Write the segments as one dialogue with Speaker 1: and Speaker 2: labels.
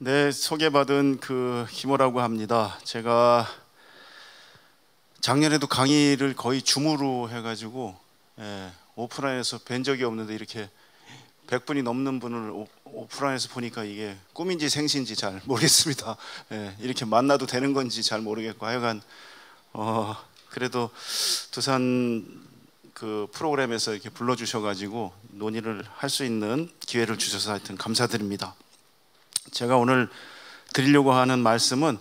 Speaker 1: 네, 소개받은 김호라고 합니다. 제가 작년에도 강의를 거의 줌으로 해가지고 오프라인에서 뵌 적이 없는데 이렇게 100분이 넘는 분을 오프라인에서 보니까 이게 꿈인지 생시인지 잘 모르겠습니다. 이렇게 만나도 되는 건지 잘 모르겠고 하여간 그래도 두산 프로그램에서 이렇게 불러주셔가지고 논의를 할 수 있는 기회를 주셔서 하여튼 감사드립니다. 제가 오늘 드리려고 하는 말씀은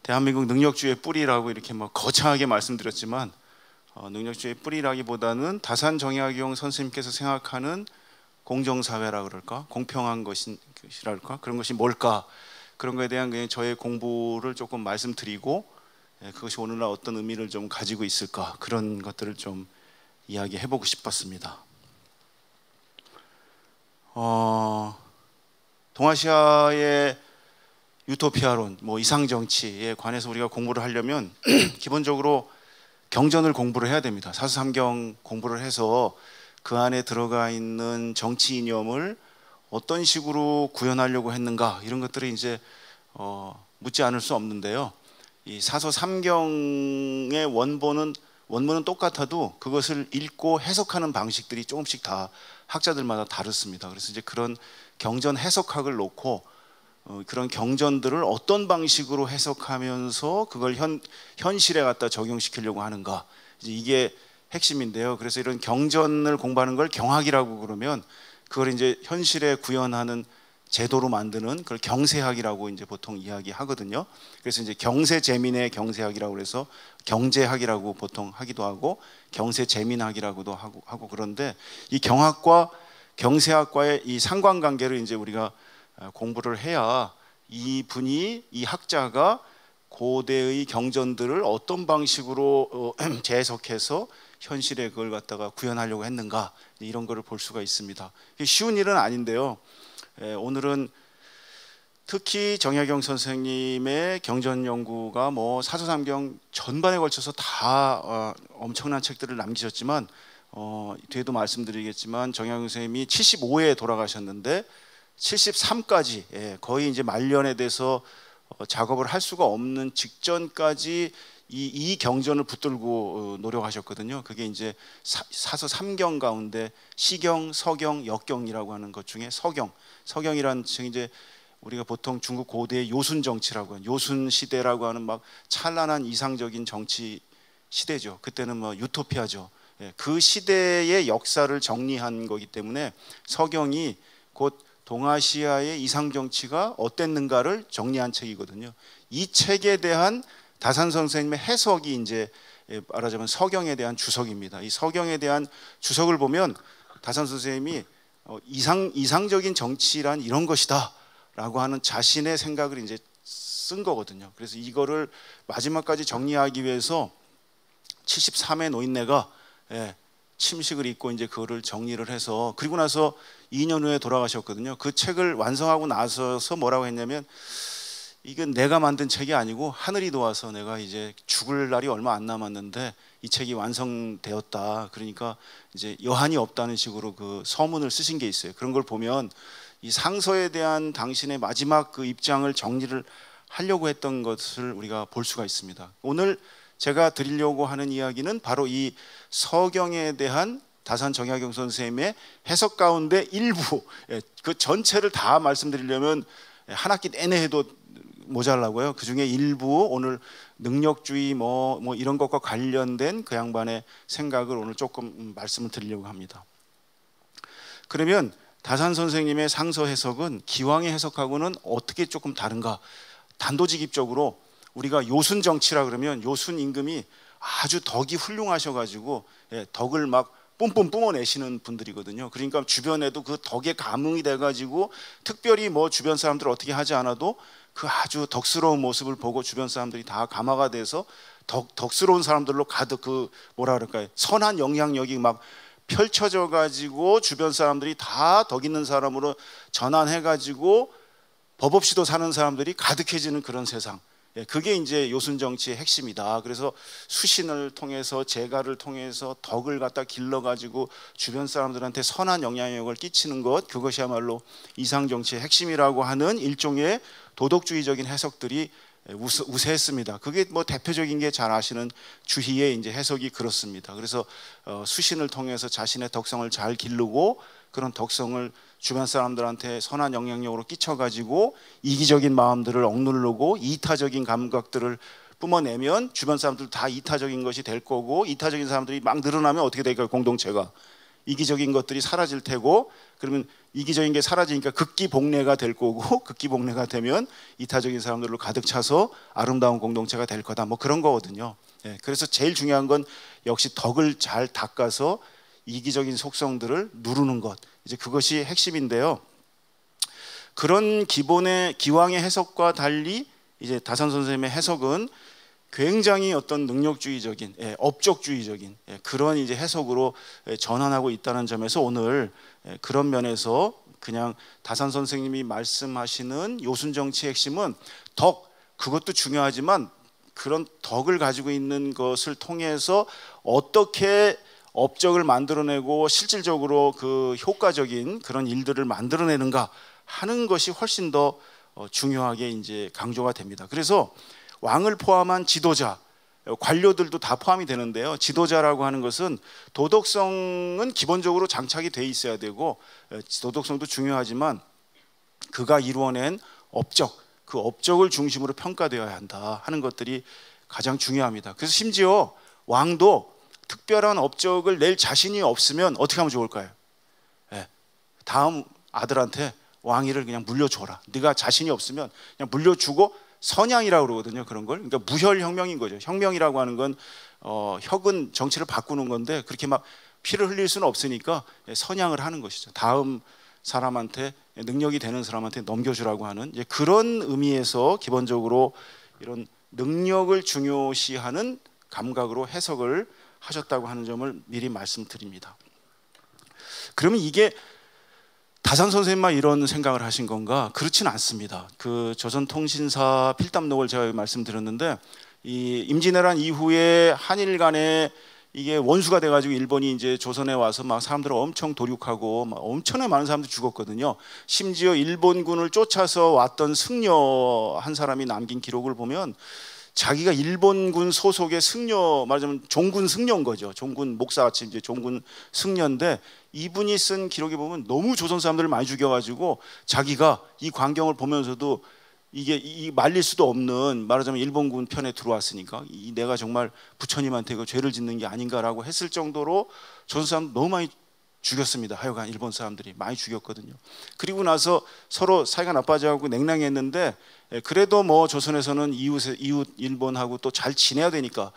Speaker 1: 대한민국 능력주의의 뿌리라고 이렇게 거창하게 말씀드렸지만 능력주의의 뿌리라기보다는 다산 정약용 선생님께서 생각하는 공정사회라 그럴까, 공평한 것이랄까, 그런 것이 뭘까, 그런 것에 대한 그냥 저의 공부를 조금 말씀드리고 그것이 오늘날 어떤 의미를 좀 가지고 있을까, 그런 것들을 좀 이야기해보고 싶었습니다. 동아시아의 유토피아론, 이상정치에 관해서 우리가 공부를 하려면 기본적으로 경전을 공부를 해야 됩니다. 사수삼경 공부를 해서 그 안에 들어가 있는 정치 이념을 어떤 식으로 구현하려고 했는가, 이런 것들을 이제 묻지 않을 수 없는데요. 이 사서삼경의 원문은 똑같아도 그것을 읽고 해석하는 방식들이 조금씩 다 학자들마다 다릅니다. 그래서 이제 그런 경전 해석학을 놓고 그런 경전들을 어떤 방식으로 해석하면서 그걸 현실에 갖다 적용시키려고 하는가, 이게 핵심인데요. 그래서 이런 경전을 공부하는 걸 경학이라고 그러면 그걸 이제 현실에 구현하는 제도로 만드는 그걸 경세학이라고 이제 보통 이야기하거든요. 그래서 이제 경세재민의 경세학이라고 해서 경제학이라고 보통 하기도 하고 경세재민학이라고도 하고 그런데 이 경학과 경세학과의 이 상관관계를 이제 우리가 공부를 해야 이 학자가 고대의 경전들을 어떤 방식으로 재해석해서 현실에 그걸 갖다가 구현하려고 했는가, 이런 거를 볼 수가 있습니다. 쉬운 일은 아닌데요. 오늘은 특히 정약용 선생님의 경전 연구가 사서삼경 전반에 걸쳐서 다 엄청난 책들을 남기셨지만 뒤에도 말씀드리겠지만 정약용 선생님이 75에 돌아가셨는데 73까지 거의 이제 말년에 대해서 작업을 할 수가 없는 직전까지 이 경전을 붙들고 노력하셨거든요. 그게 이제 사서 3경 가운데 시경, 서경, 역경이라고 하는 것 중에 서경이라는 책, 이제 우리가 보통 중국 고대의 요순 정치라고 하는, 요순 시대라고 하는 찬란한 이상적인 정치 시대죠. 그때는 유토피아죠. 그 시대의 역사를 정리한 거기 때문에 서경이 곧 동아시아의 이상 정치가 어땠는가를 정리한 책이거든요. 이 책에 대한 다산 선생님의 해석이 이제 말하자면 서경에 대한 주석입니다. 이 서경에 대한 주석을 보면 다산 선생님이 이상적인 정치란 이런 것이다라고 하는 자신의 생각을 이제 쓴 거거든요. 그래서 이거를 마지막까지 정리하기 위해서 73의 노인네가 침식을 입고 이제 그거를 정리를 해서, 그리고 나서 2년 후에 돌아가셨거든요. 그 책을 완성하고 나서서 뭐라고 했냐면, 이건 내가 만든 책이 아니고 하늘이 도와서 내가 이제 죽을 날이 얼마 안 남았는데 이 책이 완성되었다. 그러니까 이제 여한이 없다는 식으로 그 서문을 쓰신 게 있어요. 그런 걸 보면 이 상서에 대한 당신의 마지막 그 입장을 정리를 하려고 했던 것을 우리가 볼 수가 있습니다. 오늘 제가 드리려고 하는 이야기는 바로 이 서경에 대한 다산 정약용 선생님의 해석 가운데 일부, 그 전체를 다 말씀드리려면 한 학기 내내 해도 모자라고요. 그 중에 일부, 오늘 능력주의 이런 것과 관련된 그 양반의 생각을 오늘 조금 말씀을 드리려고 합니다. 그러면 다산 선생님의 상서 해석은 기왕의 해석하고는 어떻게 조금 다른가? 단도직입적으로 우리가 요순 정치라 그러면 요순 임금이 아주 덕이 훌륭하셔가지고 덕을 뿜뿜 뿜어내시는 분들이거든요. 그러니까 주변에도 그 덕에 감흥이 돼가지고 특별히 주변 사람들을 어떻게 하지 않아도 그 아주 덕스러운 모습을 보고 주변 사람들이 다 감화가 돼서 덕스러운 사람들로 가득 선한 영향력이 펼쳐져 가지고 주변 사람들이 다 덕 있는 사람으로 전환해-가지고 법 없이도 사는 사람들이 가득해지는 그런 세상. 그게 이제 요순 정치의 핵심이다. 그래서 수신을 통해서 재가를 통해서 덕을 갖다 길러가지고 주변 사람들한테 선한 영향력을 끼치는 것, 그것이야말로 이상 정치의 핵심이라고 하는 일종의 도덕주의적인 해석들이 우세했습니다. 그게 뭐 대표적인 게 잘 아시는 주희의 이제 해석이 그렇습니다. 그래서 수신을 통해서 자신의 덕성을 잘 기르고 그런 덕성을 주변 사람들한테 선한 영향력으로 끼쳐가지고 이기적인 마음들을 억누르고 이타적인 감각들을 뿜어내면 주변 사람들 다 이타적인 것이 될 거고, 이타적인 사람들이 막 늘어나면 어떻게 될까요? 공동체가 이기적인 것들이 사라질 테고, 그러면 이기적인 게 사라지니까 극기복례가 될 거고, 극기복례가 되면 이타적인 사람들로 가득 차서 아름다운 공동체가 될 거다, 뭐 그런 거거든요. 그래서 제일 중요한 건 역시 덕을 잘 닦아서 이기적인 속성들을 누르는 것, 이제 그것이 핵심인데요. 그런 기본의 기왕의 해석과 달리 이제 다산 선생님의 해석은 굉장히 어떤 능력주의적인, 업적주의적인 그런 이제 해석으로 전환하고 있다는 점에서 오늘 그런 면에서 그냥 다산 선생님이 말씀하시는 요순정치의 핵심은 덕, 그것도 중요하지만 그런 덕을 가지고 있는 것을 통해서 어떻게 업적을 만들어내고 실질적으로 그 효과적인 그런 일들을 만들어내는가 하는 것이 훨씬 더 중요하게 이제 강조가 됩니다. 그래서 왕을 포함한 지도자, 관료들도 다 포함이 되는데요. 지도자라고 하는 것은 도덕성은 기본적으로 장착이 돼 있어야 되고, 도덕성도 중요하지만 그가 이루어낸 업적, 그 업적을 중심으로 평가되어야 한다 하는 것들이 가장 중요합니다. 그래서 심지어 왕도 특별한 업적을 낼 자신이 없으면 어떻게 하면 좋을까요? 다음 아들한테 왕위를 그냥 물려줘라. 네가 자신이 없으면 그냥 물려주고, 선양이라고 그러거든요. 그런 걸. 그러니까 무혈혁명인 거죠. 혁명이라고 하는 건 혁은 정치를 바꾸는 건데 그렇게 막 피를 흘릴 수는 없으니까 선양을 하는 것이죠. 다음 사람한테, 능력이 되는 사람한테 넘겨주라고 하는 그런 의미에서 기본적으로 이런 능력을 중요시하는 감각으로 해석을 하셨다고 하는 점을 미리 말씀드립니다. 그러면 이게 다산 선생님만 이런 생각을 하신 건가? 그렇지는 않습니다. 그 조선통신사 필담록을 제가 말씀드렸는데, 이 임진왜란 이후에 한일 간에 이게 원수가 돼가지고 일본이 이제 조선에 와서 막 사람들을 엄청 도륙하고 막 엄청나게 많은 사람들이 죽었거든요. 심지어 일본군을 쫓아서 왔던 승려 한 사람이 남긴 기록을 보면 자기가 일본군 소속의 승려, 말하자면 종군 승려인 거죠. 종군 목사같이 이제 종군 승려인데, 이분이 쓴 기록에 보면 너무 조선 사람들을 많이 죽여가지고 자기가 이 광경을 보면서도 이게 말릴 수도 없는, 말하자면 일본군 편에 들어왔으니까 내가 정말 부처님한테 그 죄를 짓는 게 아닌가라고 했을 정도로 조선 사람 너무 많이 죽였습니다. 하여간 일본 사람들이 많이 죽였거든요. 그리고 나서 서로 사이가 나빠져가지고 냉랭했는데, 그래도 뭐 조선에서는 이웃 일본하고 또 잘 지내야 되니까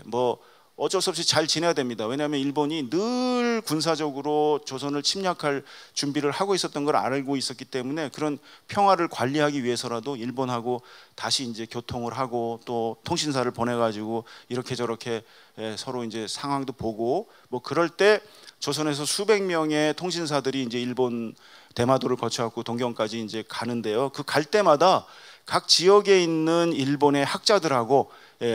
Speaker 1: 뭐 어쩔 수 없이 잘 지내야 됩니다. 왜냐하면 일본이 늘 군사적으로 조선을 침략할 준비를 하고 있었던 걸 알고 있었기 때문에 그런 평화를 관리하기 위해서라도 일본하고 다시 이제 교통을 하고 또 통신사를 보내가지고 이렇게 저렇게 서로 이제 상황도 보고, 뭐 그럴 때 조선에서 수백 명의 통신사들이 이제 일본 대마도를 거쳐갖고 동경까지 이제 가는데요. 그 갈 때마다 각 지역에 있는 일본의 학자들하고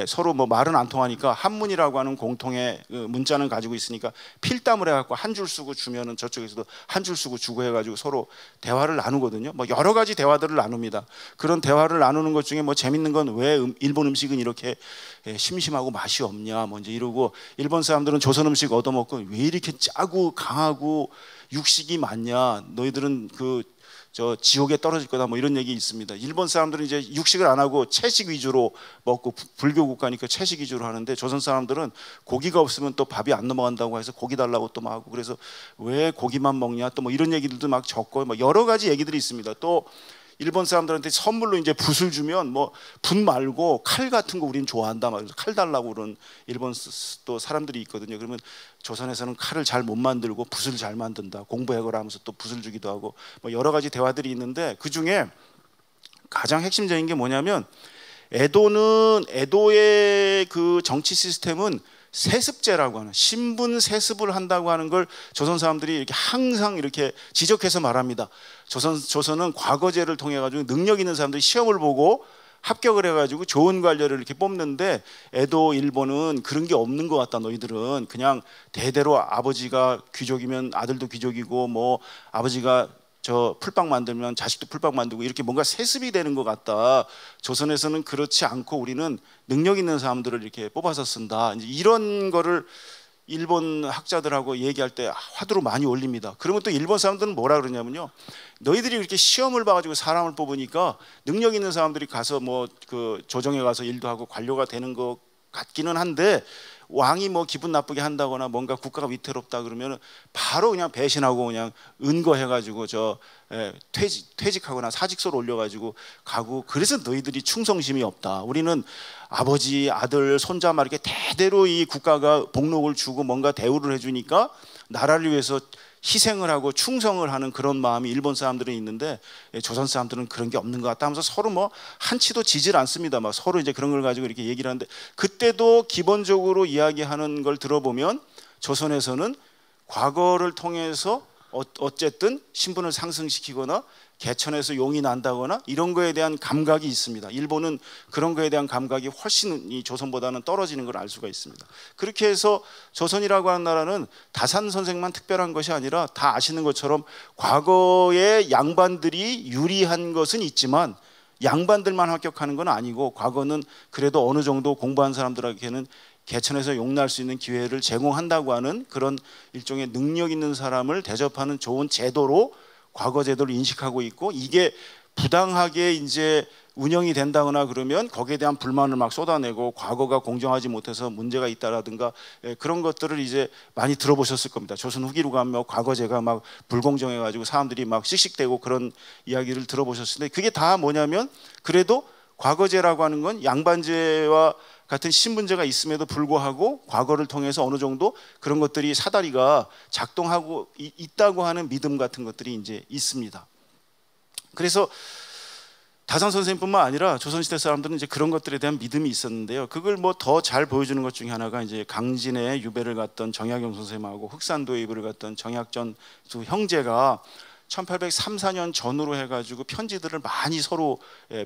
Speaker 1: 서로 뭐 말은 안 통하니까 한문이라고 하는 공통의 문자는 가지고 있으니까 필담을 해갖고 한 줄 쓰고 주면은 저쪽에서도 한 줄 쓰고 주고 해가지고 서로 대화를 나누거든요. 뭐 여러 가지 대화들을 나눕니다. 그런 대화를 나누는 것 중에 뭐 재밌는 건 왜 일본 음식은 이렇게 심심하고 맛이 없냐, 뭐 이제 이러고, 일본 사람들은 조선 음식 얻어먹고 왜 이렇게 짜고 강하고 육식이 많냐, 너희들은 저 지옥에 떨어질 거다, 뭐 이런 얘기 있습니다. 일본 사람들은 이제 육식을 안 하고 채식 위주로 먹고, 불교 국가니까 채식 위주로 하는데, 조선 사람들은 고기가 없으면 또 밥이 안 넘어간다고 해서 고기 달라고 또 막 하고, 그래서 왜 고기만 먹냐, 또 뭐 이런 얘기들도 막 적고, 뭐 여러 가지 얘기들이 있습니다. 또 일본 사람들한테 선물로 이제 붓을 주면 뭐 붓 말고 칼 같은 거 우린 좋아한다, 막 칼 달라고 그런 일본 또 사람들이 있거든요. 그러면 조선에서는 칼을 잘 못 만들고 붓을 잘 만든다, 공부해거라 하면서 또 붓을 주기도 하고, 뭐 여러 가지 대화들이 있는데, 그 중에 가장 핵심적인 게 뭐냐면, 에도의 그 정치 시스템은 세습제라고 하는, 신분 세습을 한다고 하는 걸 조선 사람들이 이렇게 항상 이렇게 지적해서 말합니다. 조선은 과거제를 통해 가지고 능력 있는 사람들이 시험을 보고 합격을 해가지고 좋은 관료를 이렇게 뽑는데, 에도 일본은 그런 게 없는 것 같다. 너희들은 그냥 대대로 아버지가 귀족이면 아들도 귀족이고, 뭐 아버지가 저 풀빵 만들면 자식도 풀빵 만들고 이렇게 뭔가 세습이 되는 것 같다. 조선에서는 그렇지 않고 우리는 능력 있는 사람들을 이렇게 뽑아서 쓴다. 이제 이런 거를 일본 학자들하고 얘기할 때 화두로 많이 올립니다. 그러면 또 일본 사람들은 뭐라 그러냐면요, 너희들이 이렇게 시험을 봐가지고 사람을 뽑으니까 능력 있는 사람들이 가서 뭐 그 조정에 가서 일도 하고 관료가 되는 것 같기는 한데, 왕이 뭐 기분 나쁘게 한다거나 뭔가 국가가 위태롭다 그러면 바로 그냥 배신하고 그냥 은거해가지고 저 퇴직하거나 사직서를 올려가지고 가고, 그래서 너희들이 충성심이 없다. 우리는 아버지, 아들, 손자 막 이렇게 대대로 이 국가가 복록을 주고 뭔가 대우를 해주니까 나라를 위해서 희생을 하고 충성을 하는 그런 마음이 일본 사람들은 있는데, 조선 사람들은 그런 게 없는 것 같다 하면서 서로 뭐 한치도 지질 않습니다. 막 서로 이제 그런 걸 가지고 이렇게 얘기를 하는데, 그때도 기본적으로 이야기하는 걸 들어보면 조선에서는 과거를 통해서 어쨌든 신분을 상승시키거나 개천에서 용이 난다거나 이런 거에 대한 감각이 있습니다. 일본은 그런 거에 대한 감각이 훨씬 이 조선보다는 떨어지는 걸 알 수가 있습니다. 그렇게 해서 조선이라고 하는 나라는 다산 선생만 특별한 것이 아니라 다 아시는 것처럼 과거에 양반들이 유리한 것은 있지만 양반들만 합격하는 건 아니고, 과거는 그래도 어느 정도 공부한 사람들에게는 개천에서 용날 수 있는 기회를 제공한다고 하는 그런 일종의 능력 있는 사람을 대접하는 좋은 제도로 과거 제도를 인식하고 있고, 이게 부당하게 이제 운영이 된다거나 그러면 거기에 대한 불만을 막 쏟아내고 과거가 공정하지 못해서 문제가 있다라든가 그런 것들을 이제 많이 들어보셨을 겁니다. 조선 후기로 가면 과거제가 막 불공정해가지고 사람들이 막 씩씩대고 그런 이야기를 들어보셨을 텐데, 그게 다 뭐냐면 그래도 과거제라고 하는 건 양반제와 같은 신분제가 있음에도 불구하고 과거를 통해서 어느 정도 그런 것들이 사다리가 작동하고 있다고 하는 믿음 같은 것들이 이제 있습니다. 그래서 다산 선생님뿐만 아니라 조선시대 사람들은 이제 그런 것들에 대한 믿음이 있었는데요. 그걸 뭐 더 잘 보여주는 것 중에 하나가 이제 강진에 유배를 갔던 정약용 선생님하고 흑산도에 유배를 갔던 정약전 두 형제가 1803, 4년 전후로 해가지고 편지들을 많이 서로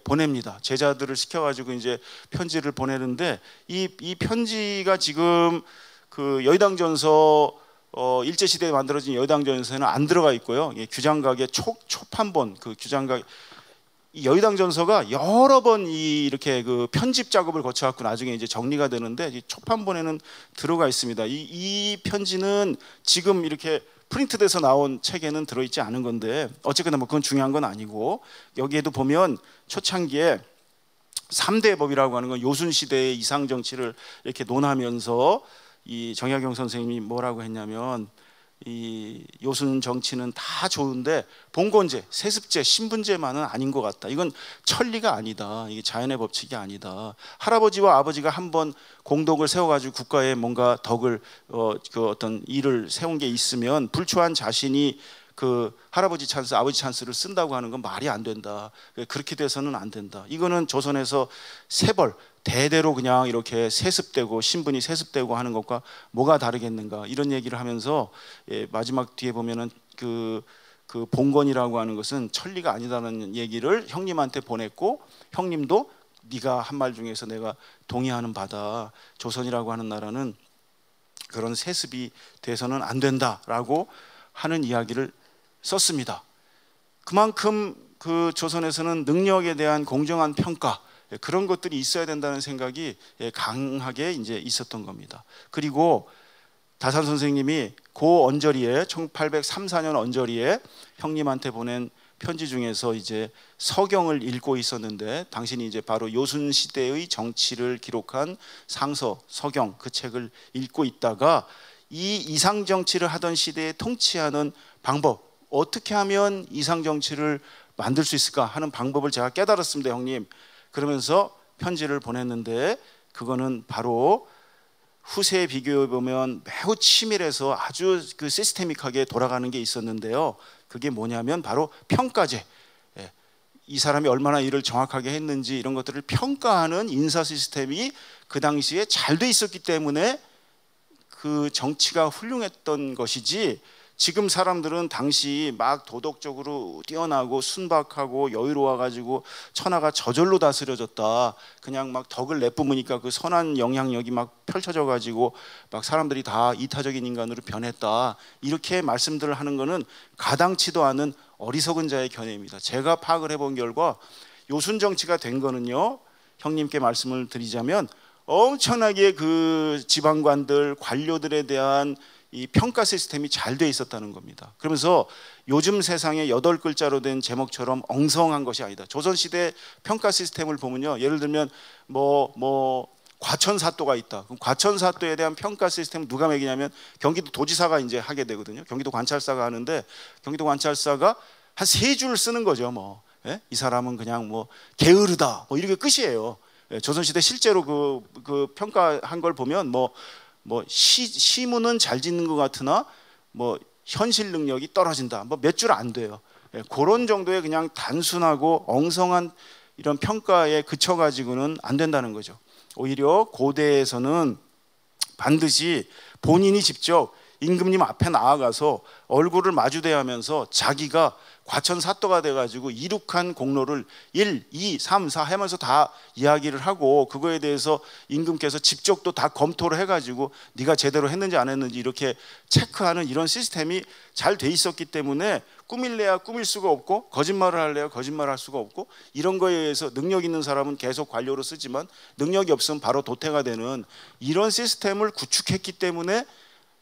Speaker 1: 보냅니다. 제자들을 시켜가지고 이제 편지를 보내는데, 이 편지가 지금 그 여의당전서 일제 시대에 만들어진 여의당전서에는 안 들어가 있고요. 규장각의 초판본, 그 규장각 이 여의당전서가 여러 번 이렇게 그 편집 작업을 거쳐갖고 나중에 이제 정리가 되는데, 이 초판본에는 들어가 있습니다. 이 편지는 지금 이렇게 프린트돼서 나온 책에는 들어있지 않은 건데, 어쨌거나 뭐 그건 중요한 건 아니고, 여기에도 보면 초창기에 3대 법이라고 하는 건 요순 시대의 이상 정치를 이렇게 논하면서 이 정약용 선생님이 뭐라고 했냐면, 이 요순 정치는 다 좋은데 봉건제, 세습제, 신분제만은 아닌 것 같다. 이건 천리가 아니다. 이게 자연의 법칙이 아니다. 할아버지와 아버지가 한번 공덕을 세워가지고 국가에 뭔가 덕을 그 어떤 일을 세운 게 있으면 불초한 자신이 그 할아버지 찬스, 아버지 찬스를 쓴다고 하는 건 말이 안 된다. 그렇게 돼서는 안 된다. 이거는 조선에서 세벌 대대로 그냥 이렇게 세습되고 신분이 세습되고 하는 것과 뭐가 다르겠는가, 이런 얘기를 하면서 마지막 뒤에 보면은 그 봉건이라고 하는 것은 천리가 아니다는 얘기를 형님한테 보냈고, 형님도 네가 한 말 중에서 내가 동의하는 바다. 조선이라고 하는 나라는 그런 세습이 돼서는 안 된다라고 하는 이야기를 썼습니다. 그만큼 그 조선에서는 능력에 대한 공정한 평가, 그런 것들이 있어야 된다는 생각이 강하게 이제 있었던 겁니다. 그리고 다산 선생님이 그 언저리에 1803, 4년 언저리에 형님한테 보낸 편지 중에서 이제 서경을 읽고 있었는데, 당신이 이제 바로 요순 시대의 정치를 기록한 상서 서경, 그 책을 읽고 있다가 이 이상 정치를 하던 시대에 통치하는 방법, 어떻게 하면 이상 정치를 만들 수 있을까 하는 방법을 제가 깨달았습니다, 형님. 그러면서 편지를 보냈는데, 그거는 바로 후세에 비교해 보면 매우 치밀해서 아주 그 시스테믹하게 돌아가는 게 있었는데요. 그게 뭐냐면 바로 평가제. 이 사람이 얼마나 일을 정확하게 했는지 이런 것들을 평가하는 인사 시스템이 그 당시에 잘 돼 있었기 때문에 그 정치가 훌륭했던 것이지, 지금 사람들은 당시 막 도덕적으로 뛰어나고 순박하고 여유로워가지고 천하가 저절로 다스려졌다, 그냥 막 덕을 내뿜으니까 그 선한 영향력이 막 펼쳐져가지고 막 사람들이 다 이타적인 인간으로 변했다, 이렇게 말씀들을 하는 거는 가당치도 않은 어리석은 자의 견해입니다. 제가 파악을 해본 결과 요순 정치가 된 거는요, 형님께 말씀을 드리자면 엄청나게 그 지방관들, 관료들에 대한 이 평가 시스템이 잘 돼 있었다는 겁니다. 그러면서 요즘 세상에 8글자로 된 제목처럼 엉성한 것이 아니다. 조선시대 평가 시스템을 보면요, 예를 들면 과천사또가 있다. 그럼 과천사또에 대한 평가 시스템 누가 매기냐면 경기도 도지사가 이제 하게 되거든요. 경기도 관찰사가 하는데, 경기도 관찰사가 한 3줄 쓰는 거죠. 예? 이 사람은 그냥 게으르다, 이렇게 끝이에요. 예, 조선시대 실제로 그 평가한 걸 보면 시문은 잘 짓는 것 같으나 현실 능력이 떨어진다, 몇 줄 안 돼요. 예, 그런 정도의 그냥 단순하고 엉성한 이런 평가에 그쳐가지고는 안 된다는 거죠. 오히려 고대에서는 반드시 본인이 직접 임금님 앞에 나아가서 얼굴을 마주대하면서 자기가 과천사또가 돼가지고 이룩한 공로를 1, 2, 3, 4 하면서 다 이야기를 하고, 그거에 대해서 임금께서 직접 또 다 검토를 해가지고 네가 제대로 했는지 안 했는지 이렇게 체크하는 이런 시스템이 잘 돼 있었기 때문에 꾸밀래야 꾸밀 수가 없고, 거짓말을 할래야 거짓말을 할 수가 없고, 이런 거에 의해서 능력 있는 사람은 계속 관료로 쓰지만 능력이 없으면 바로 도태가 되는 이런 시스템을 구축했기 때문에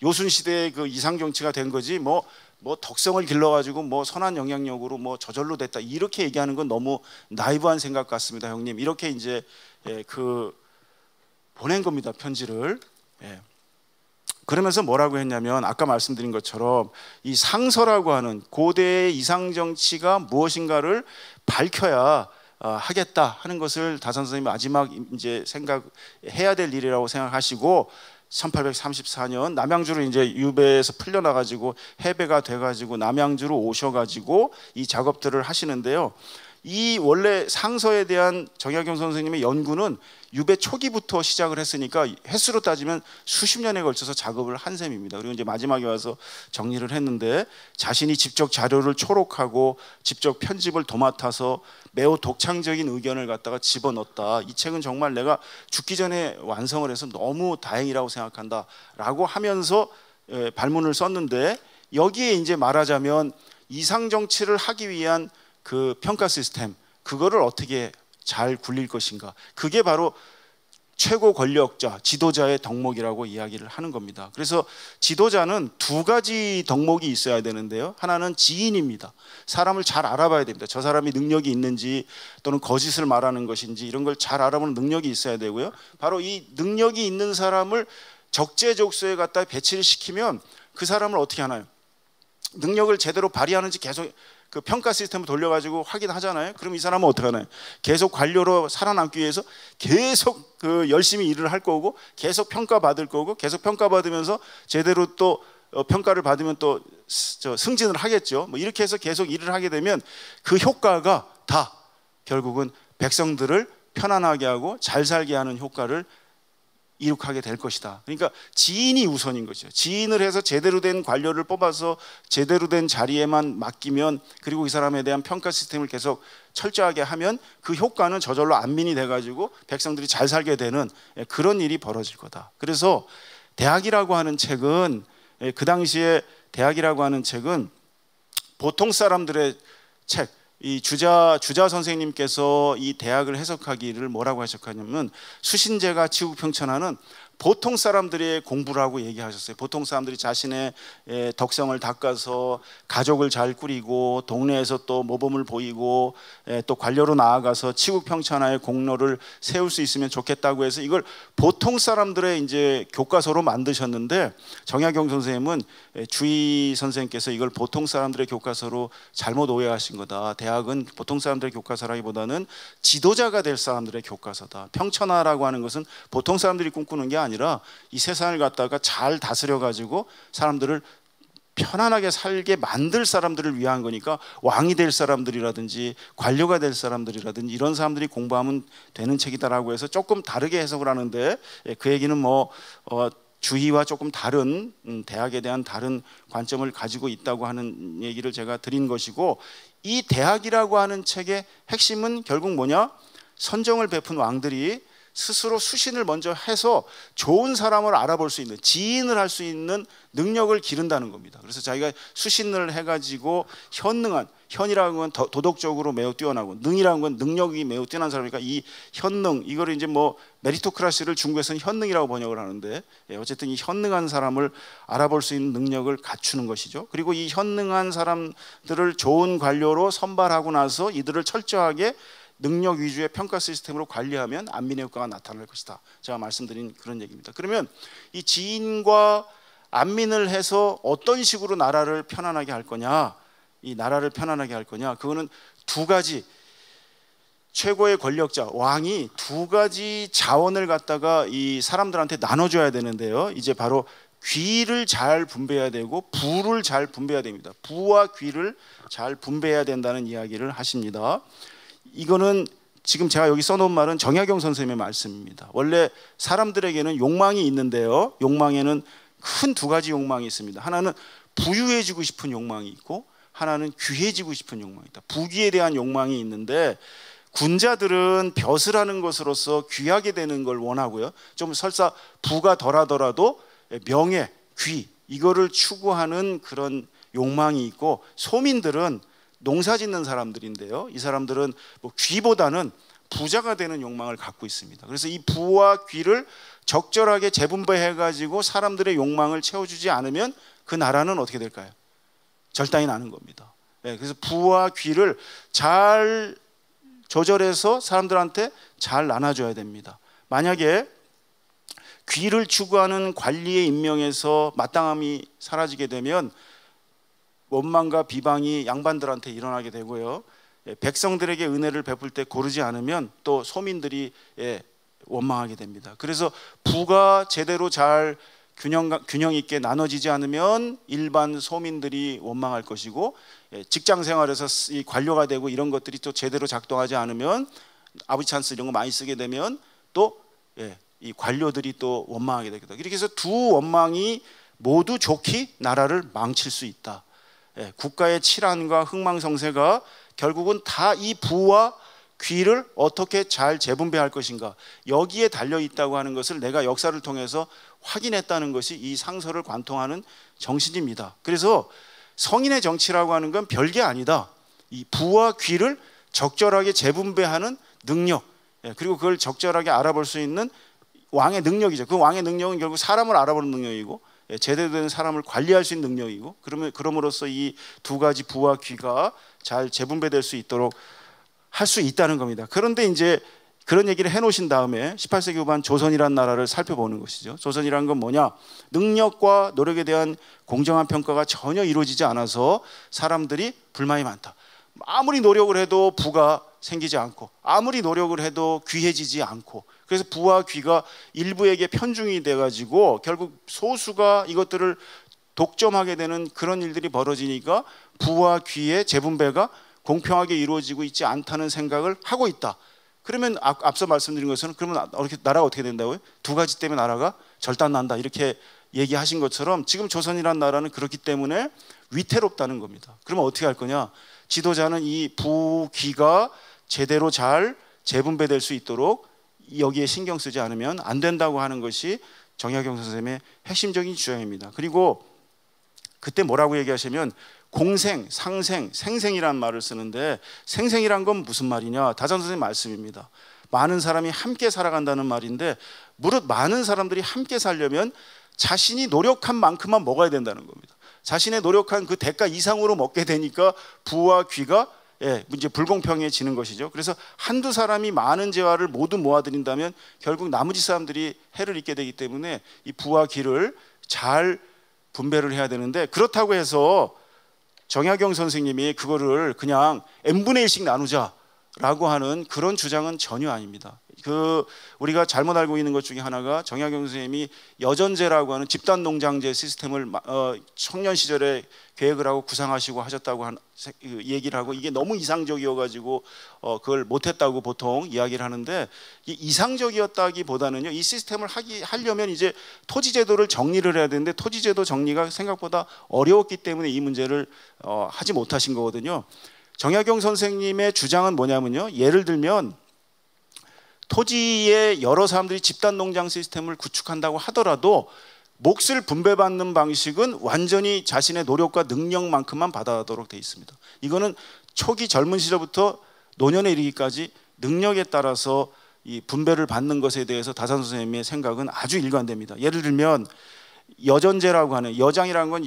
Speaker 1: 요순시대의 그 이상정치가 된 거지, 덕성을 길러가지고 선한 영향력으로 저절로 됐다, 이렇게 얘기하는 건 너무 나이브한 생각 같습니다, 형님. 이렇게 이제 보낸 겁니다, 편지를. 예. 그러면서 뭐라고 했냐면, 아까 말씀드린 것처럼 이 상서라고 하는 고대의 이상정치가 무엇인가를 밝혀야 하겠다 하는 것을 다산 선생님이 마지막 이제 생각해야 될 일이라고 생각하시고, 1834년 남양주로 이제 유배에서 풀려나가지고 해배가 돼가지고 남양주로 오셔가지고 이 작업들을 하시는데요. 이 원래 상서에 대한 정약용 선생님의 연구는 유배 초기부터 시작을 했으니까 횟수로 따지면 수십 년에 걸쳐서 작업을 한 셈입니다. 그리고 이제 마지막에 와서 정리를 했는데, 자신이 직접 자료를 초록하고 직접 편집을 도맡아서 매우 독창적인 의견을 갖다가 집어넣었다. 이 책은 정말 내가 죽기 전에 완성을 해서 너무 다행이라고 생각한다 라고 하면서 발문을 썼는데, 여기에 이제 말하자면 이상정치를 하기 위한 그 평가 시스템, 그거를 어떻게 잘 굴릴 것인가, 그게 바로 최고 권력자, 지도자의 덕목이라고 이야기를 하는 겁니다. 그래서 지도자는 2가지 덕목이 있어야 되는데요, 하나는 지인입니다. 사람을 잘 알아봐야 됩니다. 저 사람이 능력이 있는지 또는 거짓을 말하는 것인지 이런 걸 잘 알아보는 능력이 있어야 되고요, 바로 이 능력이 있는 사람을 적재적소에 갖다 배치를 시키면 그 사람을 어떻게 하나요? 능력을 제대로 발휘하는지 계속 그 평가 시스템을 돌려가지고 확인하잖아요. 그럼 이 사람은 어떻게 하나요? 계속 관료로 살아남기 위해서 계속 열심히 일을 할 거고, 계속 평가받을 거고, 계속 평가받으면서 제대로 또 평가를 받으면 또 승진을 하겠죠. 이렇게 해서 계속 일을 하게 되면 그 효과가 다 결국은 백성들을 편안하게 하고 잘 살게 하는 효과를 이룩하게 될 것이다. 그러니까 지인이 우선인 거죠. 지인을 해서 제대로 된 관료를 뽑아서 제대로 된 자리에만 맡기면, 그리고 이 사람에 대한 평가 시스템을 계속 철저하게 하면 그 효과는 저절로 안민이 돼가지고 백성들이 잘 살게 되는 그런 일이 벌어질 거다. 그래서 대학이라고 하는 책은, 그 당시에 대학이라고 하는 책은 보통 사람들의 책, 이 주자 선생님께서 이 대학을 해석하기를 뭐라고 해석하냐면, 수신제가 치국평천하는 보통 사람들의 공부라고 얘기하셨어요. 보통 사람들이 자신의 덕성을 닦아서 가족을 잘 꾸리고 동네에서 또 모범을 보이고 또 관료로 나아가서 치국평천하의 공로를 세울 수 있으면 좋겠다고 해서 이걸 보통 사람들의 이제 교과서로 만드셨는데, 정약용 선생님은 주희 선생님께서 이걸 보통 사람들의 교과서로 잘못 오해하신 거다. 대학은 보통 사람들의 교과서라기보다는 지도자가 될 사람들의 교과서다. 평천하라고 하는 것은 보통 사람들이 꿈꾸는 게 아니라 이 세상을 갖다가 잘 다스려 가지고 사람들을 편안하게 살게 만들 사람들을 위한 거니까, 왕이 될 사람들이라든지 관료가 될 사람들이라든지 이런 사람들이 공부하면 되는 책이다라고 해서 조금 다르게 해석을 하는데, 그 얘기는 주희와 조금 다른 대학에 대한 다른 관점을 가지고 있다고 하는 얘기를 제가 드린 것이고, 이 대학이라고 하는 책의 핵심은 결국 뭐냐? 선정을 베푼 왕들이 스스로 수신을 먼저 해서 좋은 사람을 알아볼 수 있는, 지인을 할 수 있는 능력을 기른다는 겁니다. 그래서 자기가 수신을 해가지고 현능한, 현이라는 건 도덕적으로 매우 뛰어나고 능이라는 건 능력이 매우 뛰어난 사람이니까 이 현능, 이거를 이제 뭐 메리토크라시를 중국에서는 현능이라고 번역을 하는데, 어쨌든 이 현능한 사람을 알아볼 수 있는 능력을 갖추는 것이죠. 그리고 이 현능한 사람들을 좋은 관료로 선발하고 나서 이들을 철저하게 능력 위주의 평가 시스템으로 관리하면 안민의 효과가 나타날 것이다. 제가 말씀드린 그런 얘기입니다. 그러면 이 지인과 안민을 해서 어떤 식으로 나라를 편안하게 할 거냐, 이 나라를 편안하게 할 거냐, 그거는 두 가지, 최고의 권력자 왕이 두 가지 자원을 갖다가 이 사람들한테 나눠줘야 되는데요. 이제 바로 귀를 잘 분배해야 되고 부를 잘 분배해야 됩니다. 부와 귀를 잘 분배해야 된다는 이야기를 하십니다. 이거는 지금 제가 여기 써놓은 말은 정약용 선생님의 말씀입니다. 원래 사람들에게는 욕망이 있는데요, 욕망에는 큰 두 가지 욕망이 있습니다. 하나는 부유해지고 싶은 욕망이 있고, 하나는 귀해지고 싶은 욕망이 있다. 부귀에 대한 욕망이 있는데, 군자들은 벼슬 하는 것으로서 귀하게 되는 걸 원하고요, 좀 설사 부가 덜하더라도 명예, 귀, 이거를 추구하는 그런 욕망이 있고, 소민들은 농사 짓는 사람들인데요, 이 사람들은 뭐 귀보다는 부자가 되는 욕망을 갖고 있습니다. 그래서 이 부와 귀를 적절하게 재분배해 가지고 사람들의 욕망을 채워주지 않으면 그 나라는 어떻게 될까요? 절단이 나는 겁니다. 그래서 부와 귀를 잘 조절해서 사람들한테 잘 나눠줘야 됩니다. 만약에 귀를 추구하는 관리의 임명에서 마땅함이 사라지게 되면 원망과 비방이 양반들한테 일어나게 되고요, 백성들에게 은혜를 베풀 때 고르지 않으면 또 소민들이 원망하게 됩니다. 그래서 부가 제대로 잘 균형 있게 나눠지지 않으면 일반 소민들이 원망할 것이고, 직장 생활에서 이 관료가 되고 이런 것들이 또 제대로 작동하지 않으면, 아버지 찬스 이런 거 많이 쓰게 되면 또 이 관료들이 또 원망하게 되겠다. 이렇게 해서 두 원망이 모두 좋게 나라를 망칠 수 있다. 국가의 치란과 흥망성쇠가 결국은 다 이 부와 귀를 어떻게 잘 재분배할 것인가, 여기에 달려 있다고 하는 것을 내가 역사를 통해서 확인했다는 것이 이 상서를 관통하는 정신입니다. 그래서 성인의 정치라고 하는 건 별게 아니다. 이 부와 귀를 적절하게 재분배하는 능력, 그리고 그걸 적절하게 알아볼 수 있는 왕의 능력이죠. 그 왕의 능력은 결국 사람을 알아보는 능력이고, 제대로 된 사람을 관리할 수 있는 능력이고, 그럼으로써 이 두 가지 부와 귀가 잘 재분배될 수 있도록 할 수 있다는 겁니다. 그런데 이제 그런 얘기를 해놓으신 다음에 18세기 후반 조선이라는 나라를 살펴보는 것이죠. 조선이라는 건 뭐냐? 능력과 노력에 대한 공정한 평가가 전혀 이루어지지 않아서 사람들이 불만이 많다. 아무리 노력을 해도 부가 생기지 않고, 아무리 노력을 해도 귀해지지 않고, 그래서 부와 귀가 일부에게 편중이 돼가지고 결국 소수가 이것들을 독점하게 되는 그런 일들이 벌어지니까 부와 귀의 재분배가 공평하게 이루어지고 있지 않다는 생각을 하고 있다. 그러면 앞서 말씀드린 것은, 그러면 나라가 어떻게 된다고요? 두 가지 때문에 나라가 절단난다, 이렇게 얘기하신 것처럼 지금 조선이라는 나라는 그렇기 때문에 위태롭다는 겁니다. 그러면 어떻게 할 거냐? 지도자는 이 부귀가 제대로 잘 재분배될 수 있도록 여기에 신경 쓰지 않으면 안 된다고 하는 것이 정약용 선생님의 핵심적인 주장입니다. 그리고 그때 뭐라고 얘기하시면 공생, 상생, 생생이라는 말을 쓰는데, 생생이란 건 무슨 말이냐? 다산 선생님 말씀입니다. 많은 사람이 함께 살아간다는 말인데, 무릇 많은 사람들이 함께 살려면 자신이 노력한 만큼만 먹어야 된다는 겁니다. 자신의 노력한 그 대가 이상으로 먹게 되니까 부와 귀가 이제 불공평해지는 것이죠. 그래서 한두 사람이 많은 재화를 모두 모아들인다면 결국 나머지 사람들이 해를 입게 되기 때문에 이 부와 귀를 잘 분배를 해야 되는데, 그렇다고 해서 정약용 선생님이 그거를 그냥 n분의 1씩 나누자라고 하는 그런 주장은 전혀 아닙니다. 우리가 잘못 알고 있는 것 중에 하나가, 정약용 선생님이 여전제라고 하는 집단 농장제 시스템을 청년 시절에 계획을 하고 구상하시고 하셨다고 얘기를 하고, 이게 너무 이상적이어가지고 그걸 못했다고 보통 이야기를 하는데, 이상적이었다기보다는요, 이 시스템을 하려면 이제 토지제도를 정리를 해야 되는데, 토지제도 정리가 생각보다 어려웠기 때문에 이 문제를 하지 못하신 거거든요. 정약용 선생님의 주장은 뭐냐면요, 예를 들면 토지에 여러 사람들이 집단 농장 시스템을 구축한다고 하더라도 몫을 분배받는 방식은 완전히 자신의 노력과 능력만큼만 받아가도록 되어 있습니다. 이거는 초기 젊은 시절부터 노년에 이르기까지 능력에 따라서 이 분배를 받는 것에 대해서 다산 선생님의 생각은 아주 일관됩니다. 예를 들면 여전제라고 하는, 여장이라는 건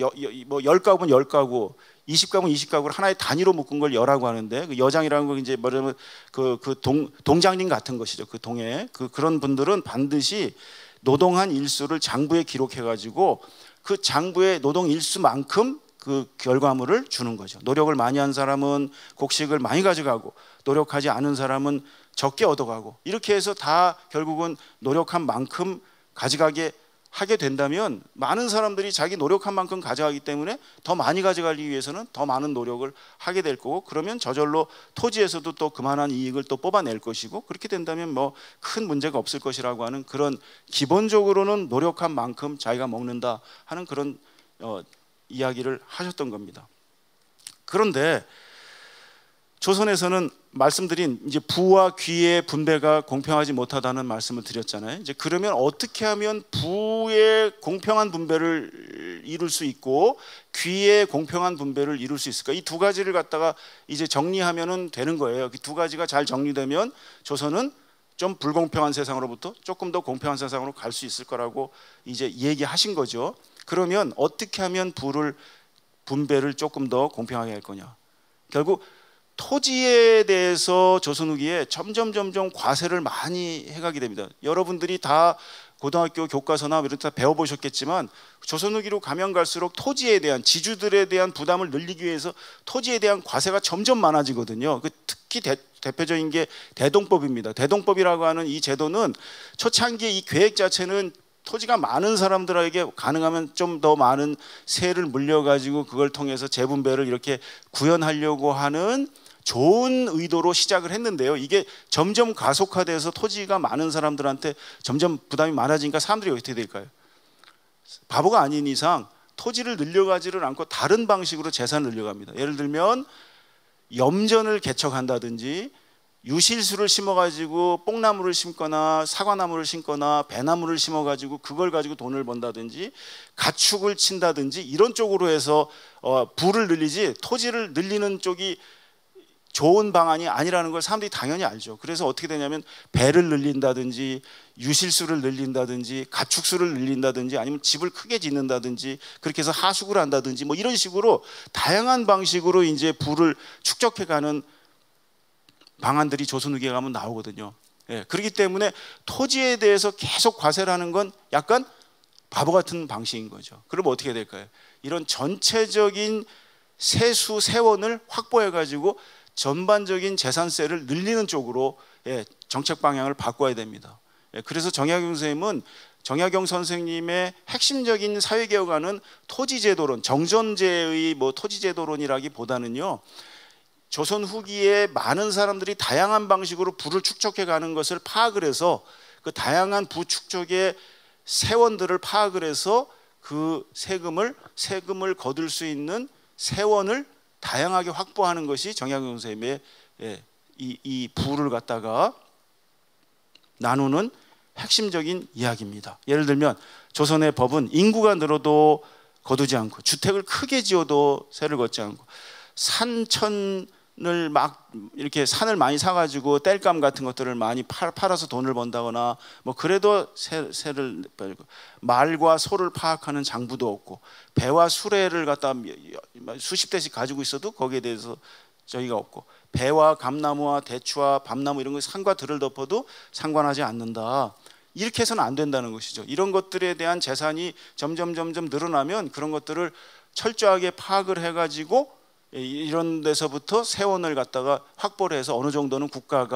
Speaker 1: 뭐 10가구면 10가구, 20가구면 20가구를 하나의 단위로 묶은 걸 여라고 하는데, 그 여장이라는 건 이제 뭐냐면 동장님 같은 것이죠. 그 동에 그런 분들은 반드시 노동한 일수를 장부에 기록해 가지고 그 장부의 노동 일수만큼 그 결과물을 주는 거죠. 노력을 많이 한 사람은 곡식을 많이 가져가고, 노력하지 않은 사람은 적게 얻어가고, 이렇게 해서 다 결국은 노력한 만큼 가져가게 하게 된다면 많은 사람들이 자기 노력한 만큼 가져가기 때문에 더 많이 가져가기 위해서는 더 많은 노력을 하게 될 거고, 그러면 저절로 토지에서도 또 그만한 이익을 또 뽑아낼 것이고, 그렇게 된다면 뭐 큰 문제가 없을 것이라고 하는, 그런 기본적으로는 노력한 만큼 자기가 먹는다 하는 그런 이야기를 하셨던 겁니다. 그런데 조선에서는 말씀드린 이제 부와 귀의 분배가 공평하지 못하다는 말씀을 드렸잖아요. 이제 그러면 어떻게 하면 부의 공평한 분배를 이룰 수 있고 귀의 공평한 분배를 이룰 수 있을까? 이 두 가지를 갖다가 이제 정리하면은 되는 거예요. 그 두 가지가 잘 정리되면 조선은 좀 불공평한 세상으로부터 조금 더 공평한 세상으로 갈 수 있을 거라고 이제 얘기하신 거죠. 그러면 어떻게 하면 부를 분배를 조금 더 공평하게 할 거냐? 결국 토지에 대해서 조선 후기에 점점 과세를 많이 해가게 됩니다. 여러분들이 다 고등학교 교과서나 이런 데 배워보셨겠지만 조선 후기로 가면 갈수록 토지에 대한, 지주들에 대한 부담을 늘리기 위해서 토지에 대한 과세가 점점 많아지거든요. 특히 대표적인 게 대동법입니다. 대동법이라고 하는 이 제도는 초창기에 이 계획 자체는 토지가 많은 사람들에게 가능하면 좀 더 많은 세를 물려가지고 그걸 통해서 재분배를 이렇게 구현하려고 하는 좋은 의도로 시작을 했는데요. 이게 점점 가속화돼서 토지가 많은 사람들한테 점점 부담이 많아지니까 사람들이 어떻게 될까요? 바보가 아닌 이상 토지를 늘려가지를 않고 다른 방식으로 재산을 늘려갑니다. 예를 들면 염전을 개척한다든지, 유실수를 심어가지고 뽕나무를 심거나 사과나무를 심거나 배나무를 심어가지고 그걸 가지고 돈을 번다든지, 가축을 친다든지, 이런 쪽으로 해서 부를 늘리지 토지를 늘리는 쪽이 좋은 방안이 아니라는 걸 사람들이 당연히 알죠. 그래서 어떻게 되냐면 배를 늘린다든지, 유실수를 늘린다든지, 가축수를 늘린다든지, 아니면 집을 크게 짓는다든지, 그렇게 해서 하숙을 한다든지, 뭐 이런 식으로 다양한 방식으로 이제 부를 축적해가는 방안들이 조선 후기에 가면 나오거든요. 예, 그렇기 때문에 토지에 대해서 계속 과세를 하는 건 약간 바보 같은 방식인 거죠. 그러면 어떻게 될까요? 이런 전체적인 세수 세원을 확보해 가지고 전반적인 재산세를 늘리는 쪽으로 정책 방향을 바꿔야 됩니다. 그래서 정약용 선생님은, 정약용 선생님의 핵심적인 사회개혁안은 토지제도론, 정전제의 뭐 토지제도론이라기보다는요, 조선 후기에 많은 사람들이 다양한 방식으로 부를 축적해 가는 것을 파악을 해서 그 다양한 부 축적의 세원들을 파악을 해서 그 세금을 거둘 수 있는 세원을 다양하게 확보하는 것이 정약용 선생님의 이 부를 갖다가 나누는 핵심적인 이야기입니다. 예를 들면 조선의 법은 인구가 늘어도 거두지 않고, 주택을 크게 지어도 세를 걷지 않고, 산천을 막 이렇게 산을 많이 사가지고 땔감 같은 것들을 많이 팔아서 돈을 번다거나 뭐 그래도 세를 벌고, 말과 소를 파악하는 장부도 없고, 배와 수레를 갖다 수십 대씩 가지고 있어도 거기에 대해서 저희가 없고, 배와 감나무와 대추와 밤나무 이런 거 산과 들을 덮어도 상관하지 않는다. 이렇게 해서는 안 된다는 것이죠. 이런 것들에 대한 재산이 점점 늘어나면 그런 것들을 철저하게 파악을 해가지고 이런 데서부터 세원을 갖다가 확보를 해서 어느 정도는 국가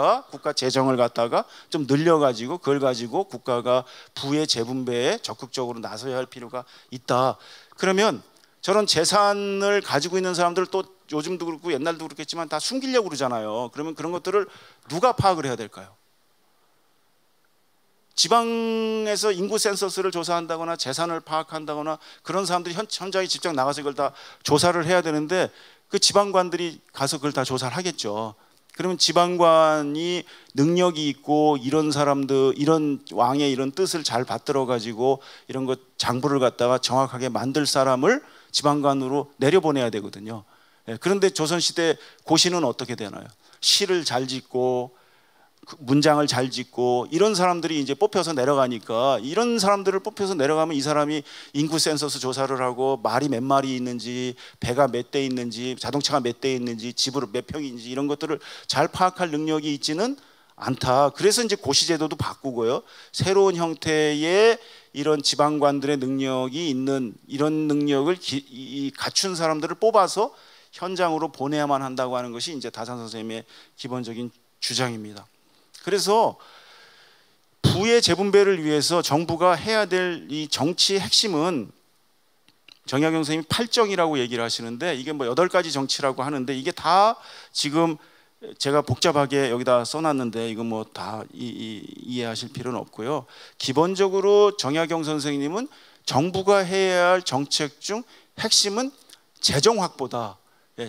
Speaker 1: 재정을 갖다가 좀 늘려가지고 그걸 가지고 국가가 부의 재분배에 적극적으로 나서야 할 필요가 있다. 그러면 저런 재산을 가지고 있는 사람들, 또 요즘도 그렇고 옛날도 그렇겠지만 다 숨기려고 그러잖아요. 그러면 그런 것들을 누가 파악을 해야 될까요? 지방에서 인구 센서스를 조사한다거나 재산을 파악한다거나 그런 사람들이 현장에 직접 나가서 이걸 다 조사를 해야 되는데 그 지방관들이 가서 그걸 다 조사를 하겠죠. 그러면 지방관이 능력이 있고 이런 사람들, 이런 왕의 이런 뜻을 잘 받들어 가지고 이런 것 장부를 갖다가 정확하게 만들 사람을 지방관으로 내려보내야 되거든요. 그런데 조선시대 고시는 어떻게 되나요? 시를 잘 짓고 문장을 잘 짓고 이런 사람들이 이제 뽑혀서 내려가니까, 이런 사람들을 뽑혀서 내려가면 이 사람이 인구 센서스 조사를 하고 말이 몇 마리 있는지, 배가 몇 대 있는지, 자동차가 몇 대 있는지, 집으로 몇 평인지 이런 것들을 잘 파악할 능력이 있지는 않다. 그래서 이제 고시제도도 바꾸고요. 새로운 형태의 이런 지방관들의 능력이 있는, 이런 능력을 갖춘 사람들을 뽑아서 현장으로 보내야만 한다고 하는 것이 이제 다산 선생님의 기본적인 주장입니다. 그래서 부의 재분배를 위해서 정부가 해야 될 이 정치의 핵심은, 정약용 선생님이 8정이라고 얘기를 하시는데 이게 뭐 8가지 정치라고 하는데 이게 다 지금 제가 복잡하게 여기다 써놨는데 이거 뭐 다 이해하실 필요는 없고요. 기본적으로 정약용 선생님은 정부가 해야 할 정책 중 핵심은 재정 확보다.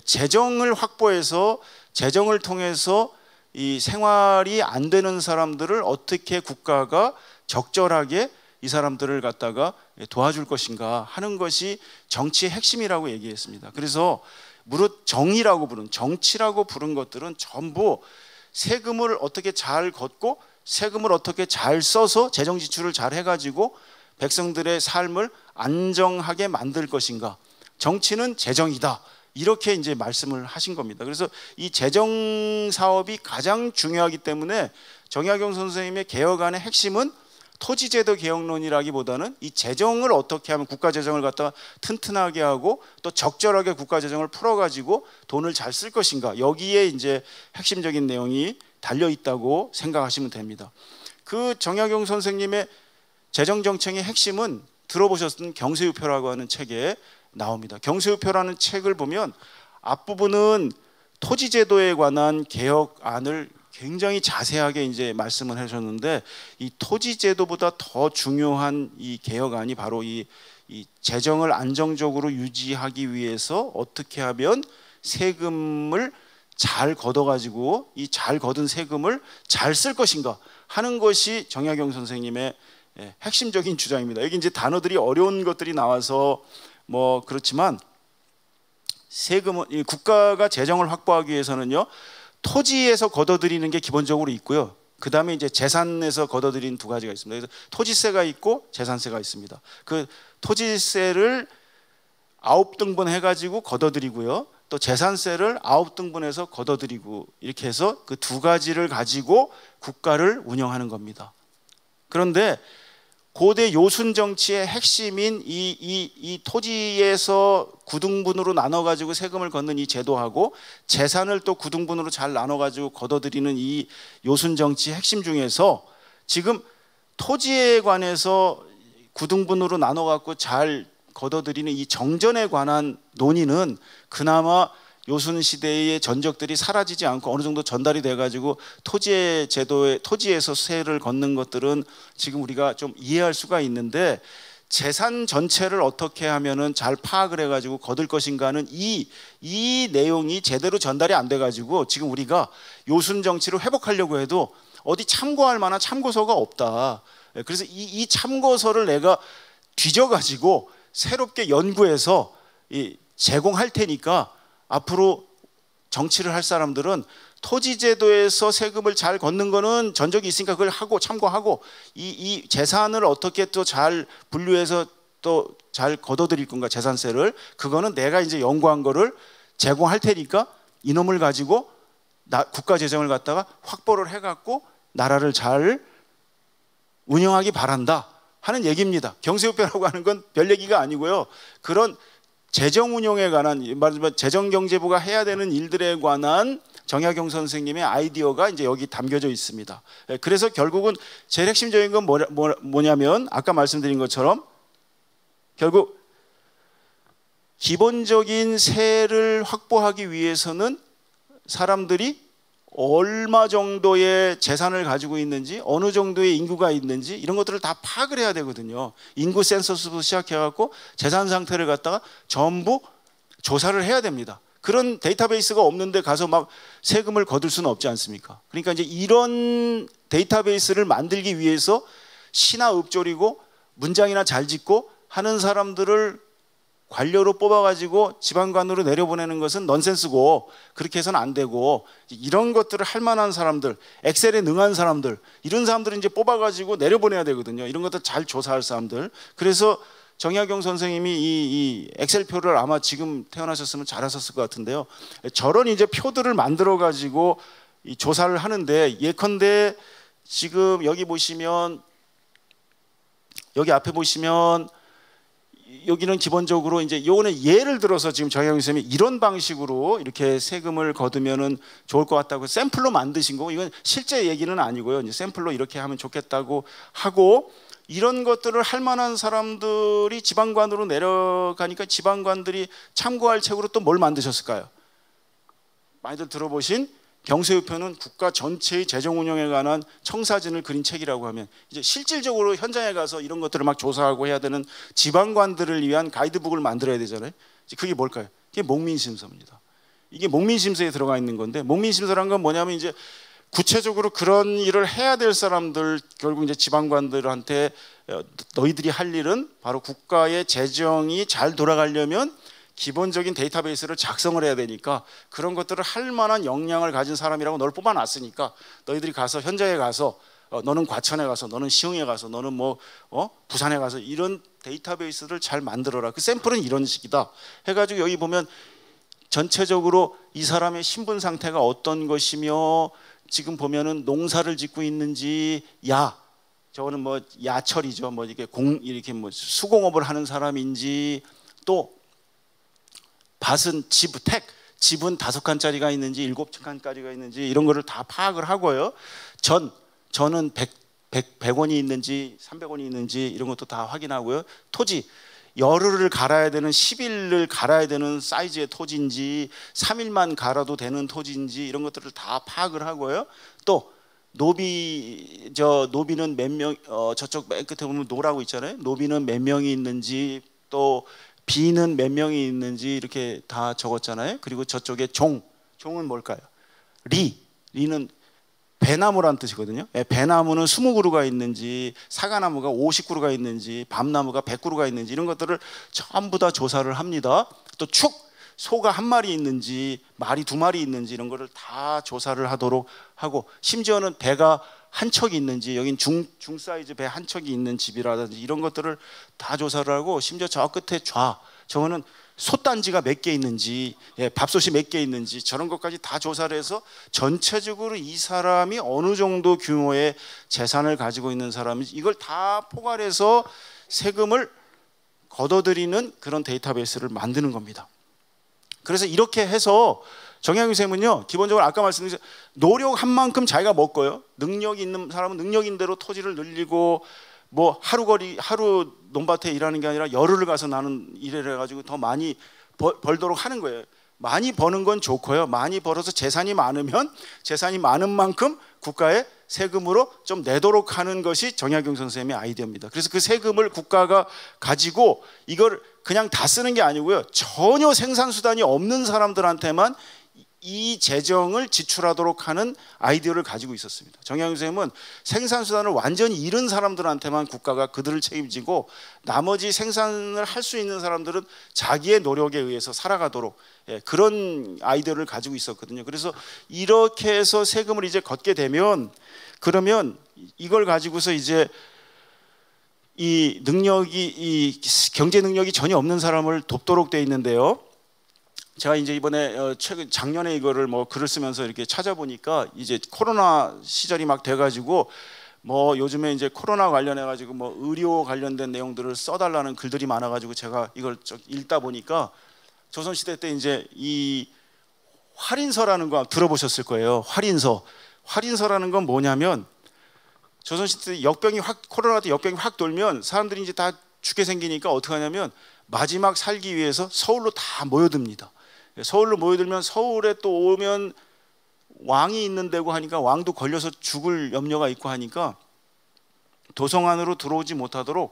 Speaker 1: 재정을 확보해서 재정을 통해서 이 생활이 안 되는 사람들을 어떻게 국가가 적절하게 이 사람들을 갖다가 도와줄 것인가 하는 것이 정치의 핵심이라고 얘기했습니다. 그래서 무릇 정의라고 부른, 정치라고 부른 것들은 전부 세금을 어떻게 잘 걷고 세금을 어떻게 잘 써서 재정 지출을 잘 해가지고 백성들의 삶을 안정하게 만들 것인가. 정치는 재정이다. 이렇게 이제 말씀을 하신 겁니다. 그래서 이 재정 사업이 가장 중요하기 때문에 정약용 선생님의 개혁안의 핵심은 토지제도 개혁론이라기보다는 이 재정을 어떻게 하면 국가 재정을 갖다가 튼튼하게 하고 또 적절하게 국가 재정을 풀어가지고 돈을 잘 쓸 것인가, 여기에 이제 핵심적인 내용이 달려 있다고 생각하시면 됩니다. 그 정약용 선생님의 재정 정책의 핵심은 들어보셨던 경세유표라고 하는 책에 나옵니다. 경세유표라는 책을 보면 앞부분은 토지제도에 관한 개혁안을 굉장히 자세하게 이제 말씀을 해주셨는데, 이 토지제도보다 더 중요한 이 개혁안이 바로 이 재정을 안정적으로 유지하기 위해서 어떻게 하면 세금을 잘 걷어가지고 이 잘 걷은 세금을 잘 쓸 것인가 하는 것이 정약용 선생님의 핵심적인 주장입니다. 여기 이제 단어들이 어려운 것들이 나와서 뭐 그렇지만, 세금은 국가가 재정을 확보하기 위해서는요, 토지에서 걷어들이는 게 기본적으로 있고요. 그 다음에 이제 재산에서 걷어들이는 두 가지가 있습니다. 그래서 토지세가 있고 재산세가 있습니다. 그 토지세를 9등분 해가지고 걷어들이고요. 또 재산세를 9등분해서 걷어들이고, 이렇게 해서 그 두 가지를 가지고 국가를 운영하는 겁니다. 그런데 고대 요순 정치의 핵심인 이 토지에서 9등분으로 나눠가지고 세금을 걷는 이 제도하고 재산을 또 9등분으로 잘 나눠가지고 걷어들이는 이 요순 정치의 핵심 중에서 지금 토지에 관해서 9등분으로 나눠갖고 잘 걷어들이는 이 정전에 관한 논의는 그나마 요순 시대의 전적들이 사라지지 않고 어느 정도 전달이 돼가지고 토지의 제도에, 토지에서 세를 걷는 것들은 지금 우리가 좀 이해할 수가 있는데, 재산 전체를 어떻게 하면은 잘 파악을 해가지고 거둘 것인가는 이 내용이 제대로 전달이 안 돼가지고 지금 우리가 요순 정치를 회복하려고 해도 어디 참고할 만한 참고서가 없다. 그래서 이 참고서를 내가 뒤져가지고 새롭게 연구해서 제공할 테니까 앞으로 정치를 할 사람들은 토지제도에서 세금을 잘 걷는 거는 전적이 있으니까 그걸 하고 참고하고, 이 재산을 어떻게 또 잘 분류해서 또 잘 걷어들일 건가, 재산세를, 그거는 내가 이제 연구한 거를 제공할 테니까 이놈을 가지고 국가 재정을 갖다가 확보를 해갖고 나라를 잘 운영하기 바란다 하는 얘기입니다. 경세유표라고 하는 건 별 얘기가 아니고요. 그런 재정 운용에 관한, 말하자면 재정경제부가 해야 되는 일들에 관한 정약용 선생님의 아이디어가 이제 여기 담겨져 있습니다. 그래서 결국은 제일 핵심적인 건 뭐냐면 아까 말씀드린 것처럼 결국 기본적인 세를 확보하기 위해서는 사람들이 얼마 정도의 재산을 가지고 있는지, 어느 정도의 인구가 있는지 이런 것들을 다 파악을 해야 되거든요. 인구 센서스부터 시작해갖고 재산 상태를 갖다가 전부 조사를 해야 됩니다. 그런 데이터베이스가 없는데 가서 막 세금을 거둘 수는 없지 않습니까? 그러니까 이제 이런 데이터베이스를 만들기 위해서 시나 읊조리고 문장이나 잘 짓고 하는 사람들을 관료로 뽑아가지고 지방관으로 내려보내는 것은 넌센스고, 그렇게 해서는 안 되고, 이런 것들을 할 만한 사람들, 엑셀에 능한 사람들, 이런 사람들을 이제 뽑아가지고 내려보내야 되거든요. 이런 것들 잘 조사할 사람들. 그래서 정약용 선생님이 이 엑셀표를 아마 지금 태어나셨으면 잘하셨을 것 같은데요. 저런 이제 표들을 만들어가지고 이 조사를 하는데, 예컨대 지금 여기 보시면, 여기 앞에 보시면 여기는 기본적으로 이제 요거는 예를 들어서 지금 정약용 선생님이 이런 방식으로 이렇게 세금을 거두면은 좋을 것 같다고 샘플로 만드신 거고, 이건 실제 얘기는 아니고요. 이제 샘플로 이렇게 하면 좋겠다고 하고, 이런 것들을 할 만한 사람들이 지방관으로 내려가니까 지방관들이 참고할 책으로 또 뭘 만드셨을까요? 많이들 들어보신 경세우표는 국가 전체의 재정 운영에 관한 청사진을 그린 책이라고 하면, 이제 실질적으로 현장에 가서 이런 것들을 막 조사하고 해야 되는 지방관들을 위한 가이드북을 만들어야 되잖아요. 그게 뭘까요? 그게 목민심서입니다. 이게 목민심서에 들어가 있는 건데, 목민심서란 건 뭐냐면 이제 구체적으로 그런 일을 해야 될 사람들, 결국 이제 지방관들한테 너희들이 할 일은 바로 국가의 재정이 잘 돌아가려면 기본적인 데이터베이스를 작성을 해야 되니까, 그런 것들을 할 만한 역량을 가진 사람이라고 너를 뽑아놨으니까 너희들이 가서 현장에 가서 너는 과천에 가서, 너는 시흥에 가서, 너는 뭐 부산에 가서 이런 데이터베이스를 잘 만들어라. 그 샘플은 이런 식이다 해가지고 여기 보면 전체적으로 이 사람의 신분 상태가 어떤 것이며, 지금 보면은 농사를 짓고 있는지, 저거는 뭐 야철이죠. 뭐 이렇게 뭐 수공업을 하는 사람인지, 또 밭은 집은 5칸짜리가 있는지 7칸짜리가 있는지 이런 거를 다 파악을 하고요. 전은 100원이 있는지 300원이 있는지 이런 것도 다 확인하고요. 토지, 열흘을 갈아야 되는 10일을 갈아야 되는 사이즈의 토지인지 3일만 갈아도 되는 토지인지 이런 것들을 다 파악을 하고요. 또 노비는 몇 명, 저쪽 맨 끝에 보면 노라고 있잖아요. 노비는 몇 명이 있는지, 또 비는 몇 명이 있는지 이렇게 다 적었잖아요. 그리고 저쪽에 종은 뭘까요? 리는 배나무란 뜻이거든요. 배나무는 20그루가 있는지, 사과나무가 50그루가 있는지, 밤나무가 100그루가 있는지 이런 것들을 전부 다 조사를 합니다. 또 소가 1마리 있는지 말이 2마리 있는지 이런 거를 다 조사를 하도록 하고, 심지어는 배가 한 척이 있는지, 여긴 중 사이즈 배 한 척이 있는 집이라든지 이런 것들을 다 조사를 하고, 심지어 저 끝에 저거는 솥단지가 몇 개 있는지, 밥솥이 몇 개 있는지 저런 것까지 다 조사를 해서 전체적으로 이 사람이 어느 정도 규모의 재산을 가지고 있는 사람인지 이걸 다 포괄해서 세금을 걷어들이는 그런 데이터베이스를 만드는 겁니다. 그래서 이렇게 해서 정약용 쌤은요, 기본적으로 아까 말씀드린 노력한 만큼 자기가 먹고요. 능력이 있는 사람은 능력인 대로 토지를 늘리고, 뭐 하루 논밭에 일하는 게 아니라 열흘을 가서 나는 일을 해가지고 더 많이 벌도록 하는 거예요. 많이 버는 건 좋고요. 많이 벌어서 재산이 많으면 재산이 많은 만큼 국가에 세금으로 좀 내도록 하는 것이 정약용 선생님의 아이디어입니다. 그래서 그 세금을 국가가 가지고 이걸 그냥 다 쓰는 게 아니고요. 전혀 생산수단이 없는 사람들한테만 이 재정을 지출하도록 하는 아이디어를 가지고 있었습니다. 정약용 선생님은 생산수단을 완전히 잃은 사람들한테만 국가가 그들을 책임지고, 나머지 생산을 할 수 있는 사람들은 자기의 노력에 의해서 살아가도록 그런 아이디어를 가지고 있었거든요. 그래서 이렇게 해서 세금을 이제 걷게 되면, 그러면 이걸 가지고서 이제 이 경제 능력이 전혀 없는 사람을 돕도록 돼 있는데요. 제가 이제 이번에 작년에 이거를 뭐 글을 쓰면서 이렇게 찾아보니까, 이제 코로나 시절이 막 돼가지고 뭐 요즘에 이제 코로나 관련해가지고 뭐 의료 관련된 내용들을 써달라는 글들이 많아가지고 제가 이걸 읽다 보니까, 조선시대 때 이제 이 활인서라는 거 들어보셨을 거예요. 활인서라는 건 뭐냐면, 조선시대 코로나 때 역병이 확 돌면 사람들이 이제 다 죽게 생기니까 어떻게 하냐면, 마지막 살기 위해서 서울로 다 모여듭니다. 서울로 모여들면 서울에 또 오면 왕이 있는 데고 하니까 왕도 걸려서 죽을 염려가 있고 하니까 도성 안으로 들어오지 못하도록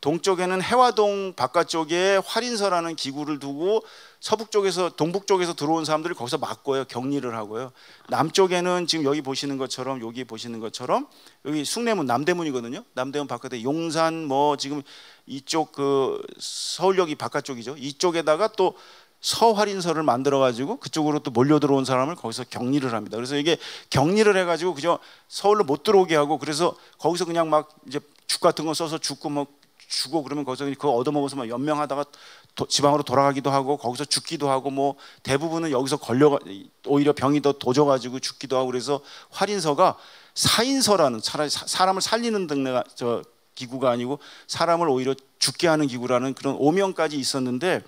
Speaker 1: 동쪽에는 해화동 바깥쪽에 활인서라는 기구를 두고 서북쪽에서 동북쪽에서 들어온 사람들을 거기서 막고요. 격리를 하고요. 남쪽에는 지금 여기 보시는 것처럼 여기 보시는 것처럼 여기 숭례문 남대문이거든요. 남대문 바깥에 용산 뭐 지금 이쪽 그 서울역이 바깥쪽이죠. 이쪽에다가 또 서활인서를 만들어 가지고 그쪽으로 또 몰려 들어온 사람을 거기서 격리를 합니다. 그래서 이게 격리를 해 가지고 그저 서울로 못 들어오게 하고 그래서 거기서 그냥 막 이제 죽 같은 거 써서 죽고 뭐 주고 그러면 거기서 그거 얻어먹어서 막 연명하다가 지방으로 돌아가기도 하고 거기서 죽기도 하고 뭐 대부분은 여기서 걸려 오히려 병이 더 도져가지고 죽기도 하고 그래서 활인서가 사인서라는 차라리 사람을 살리는 등내 저 기구가 아니고 사람을 오히려 죽게 하는 기구라는 그런 오명까지 있었는데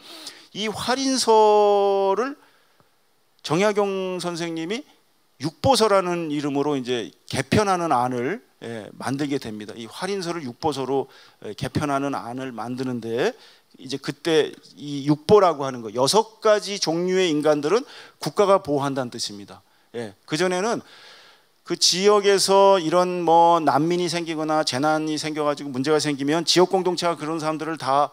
Speaker 1: 이 활인서를 정약용 선생님이 육보서라는 이름으로 이제 개편하는 안을 만들게 됩니다. 이 활인서를 육보서로 개편하는 안을 만드는데 이제 그때 이 육보라고 하는 거 6가지 종류의 인간들은 국가가 보호한다는 뜻입니다. 그 전에는 그 지역에서 이런 뭐 난민이 생기거나 재난이 생겨가지고 문제가 생기면 지역 공동체가 그런 사람들을 다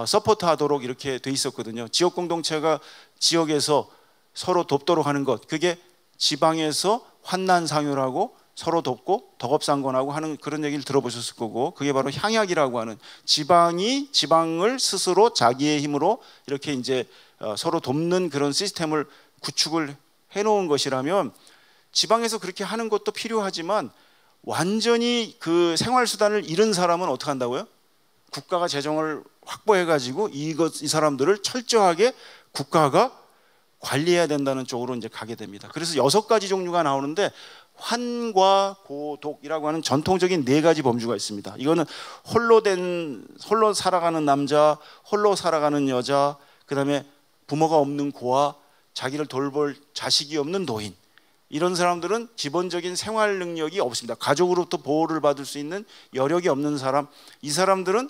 Speaker 1: 서포트하도록 이렇게 돼 있었거든요. 지역 공동체가 지역에서 서로 돕도록 하는 것, 그게 지방에서 환난상효라고 서로 돕고 덕업상권하고 하는 그런 얘기를 들어보셨을 거고, 그게 바로 향약이라고 하는 지방이 지방을 스스로 자기의 힘으로 이렇게 이제 서로 돕는 그런 시스템을 구축을 해놓은 것이라면, 지방에서 그렇게 하는 것도 필요하지만 완전히 그 생활수단을 잃은 사람은 어떻게 한다고요? 국가가 재정을 확보해가지고 이 사람들을 철저하게 국가가 관리해야 된다는 쪽으로 이제 가게 됩니다. 그래서 6가지 종류가 나오는데 환과 고독이라고 하는 전통적인 4가지 범주가 있습니다. 이거는 홀로 살아가는 남자, 홀로 살아가는 여자, 그 다음에 부모가 없는 고아, 자기를 돌볼 자식이 없는 노인, 이런 사람들은 기본적인 생활 능력이 없습니다. 가족으로부터 보호를 받을 수 있는 여력이 없는 사람, 이 사람들은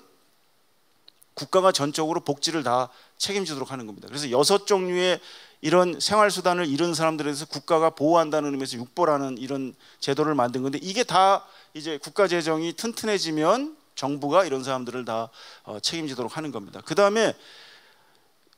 Speaker 1: 국가가 전적으로 복지를 다 책임지도록 하는 겁니다. 그래서 6종류의 이런 생활수단을 잃은 사람들에 대해서 국가가 보호한다는 의미에서 육보라는 이런 제도를 만든 건데, 이게 다 이제 국가 재정이 튼튼해지면 정부가 이런 사람들을 다 책임지도록 하는 겁니다. 그 다음에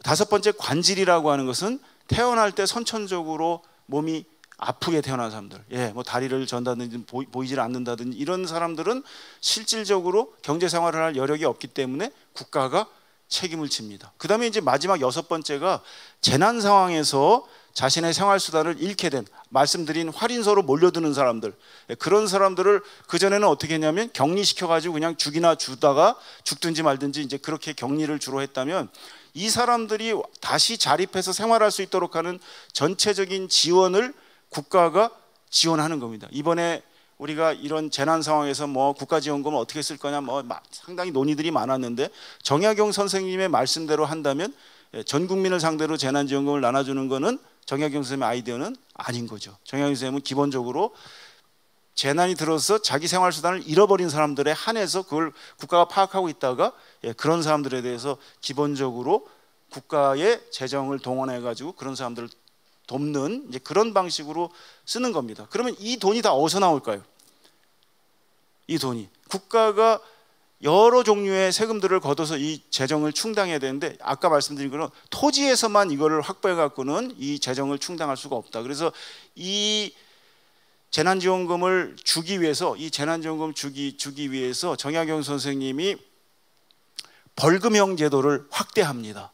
Speaker 1: 5번째 관질이라고 하는 것은 태어날 때 선천적으로 몸이 아프게 태어난 사람들, 뭐 다리를 전다든지 보이질 않는다든지 이런 사람들은 실질적으로 경제생활을 할 여력이 없기 때문에 국가가 책임을 집니다. 그 다음에 이제 마지막 6번째가 재난 상황에서 자신의 생활수단을 잃게 된, 말씀드린 활인서로 몰려드는 사람들, 그런 사람들을 그전에는 어떻게 했냐면 격리시켜가지고 그냥 죽이나 주다가 죽든지 말든지 이제 그렇게 격리를 주로 했다면, 이 사람들이 다시 자립해서 생활할 수 있도록 하는 전체적인 지원을 국가가 지원하는 겁니다. 이번에 우리가 이런 재난 상황에서 뭐 국가지원금을 어떻게 쓸 거냐 뭐 상당히 논의들이 많았는데, 정약용 선생님의 말씀대로 한다면 전 국민을 상대로 재난지원금을 나눠주는 거는 정약용 선생님의 아이디어는 아닌 거죠. 정약용 선생님은 기본적으로 재난이 들어서 자기 생활수단을 잃어버린 사람들에 한해서 그걸 국가가 파악하고 있다가 그런 사람들에 대해서 기본적으로 국가의 재정을 동원해 가지고 그런 사람들을 돕는 이제 그런 방식으로 쓰는 겁니다. 그러면 이 돈이 다 어디서 나올까요? 이 돈이 국가가 여러 종류의 세금들을 걷어서 이 재정을 충당해야 되는데, 아까 말씀드린 거는 토지에서만 이거를 확보해 갖고는 이 재정을 충당할 수가 없다. 그래서 이 재난지원금을 주기 위해서, 이 재난지원금 주기 위해서 정약용 선생님이 벌금형 제도를 확대합니다.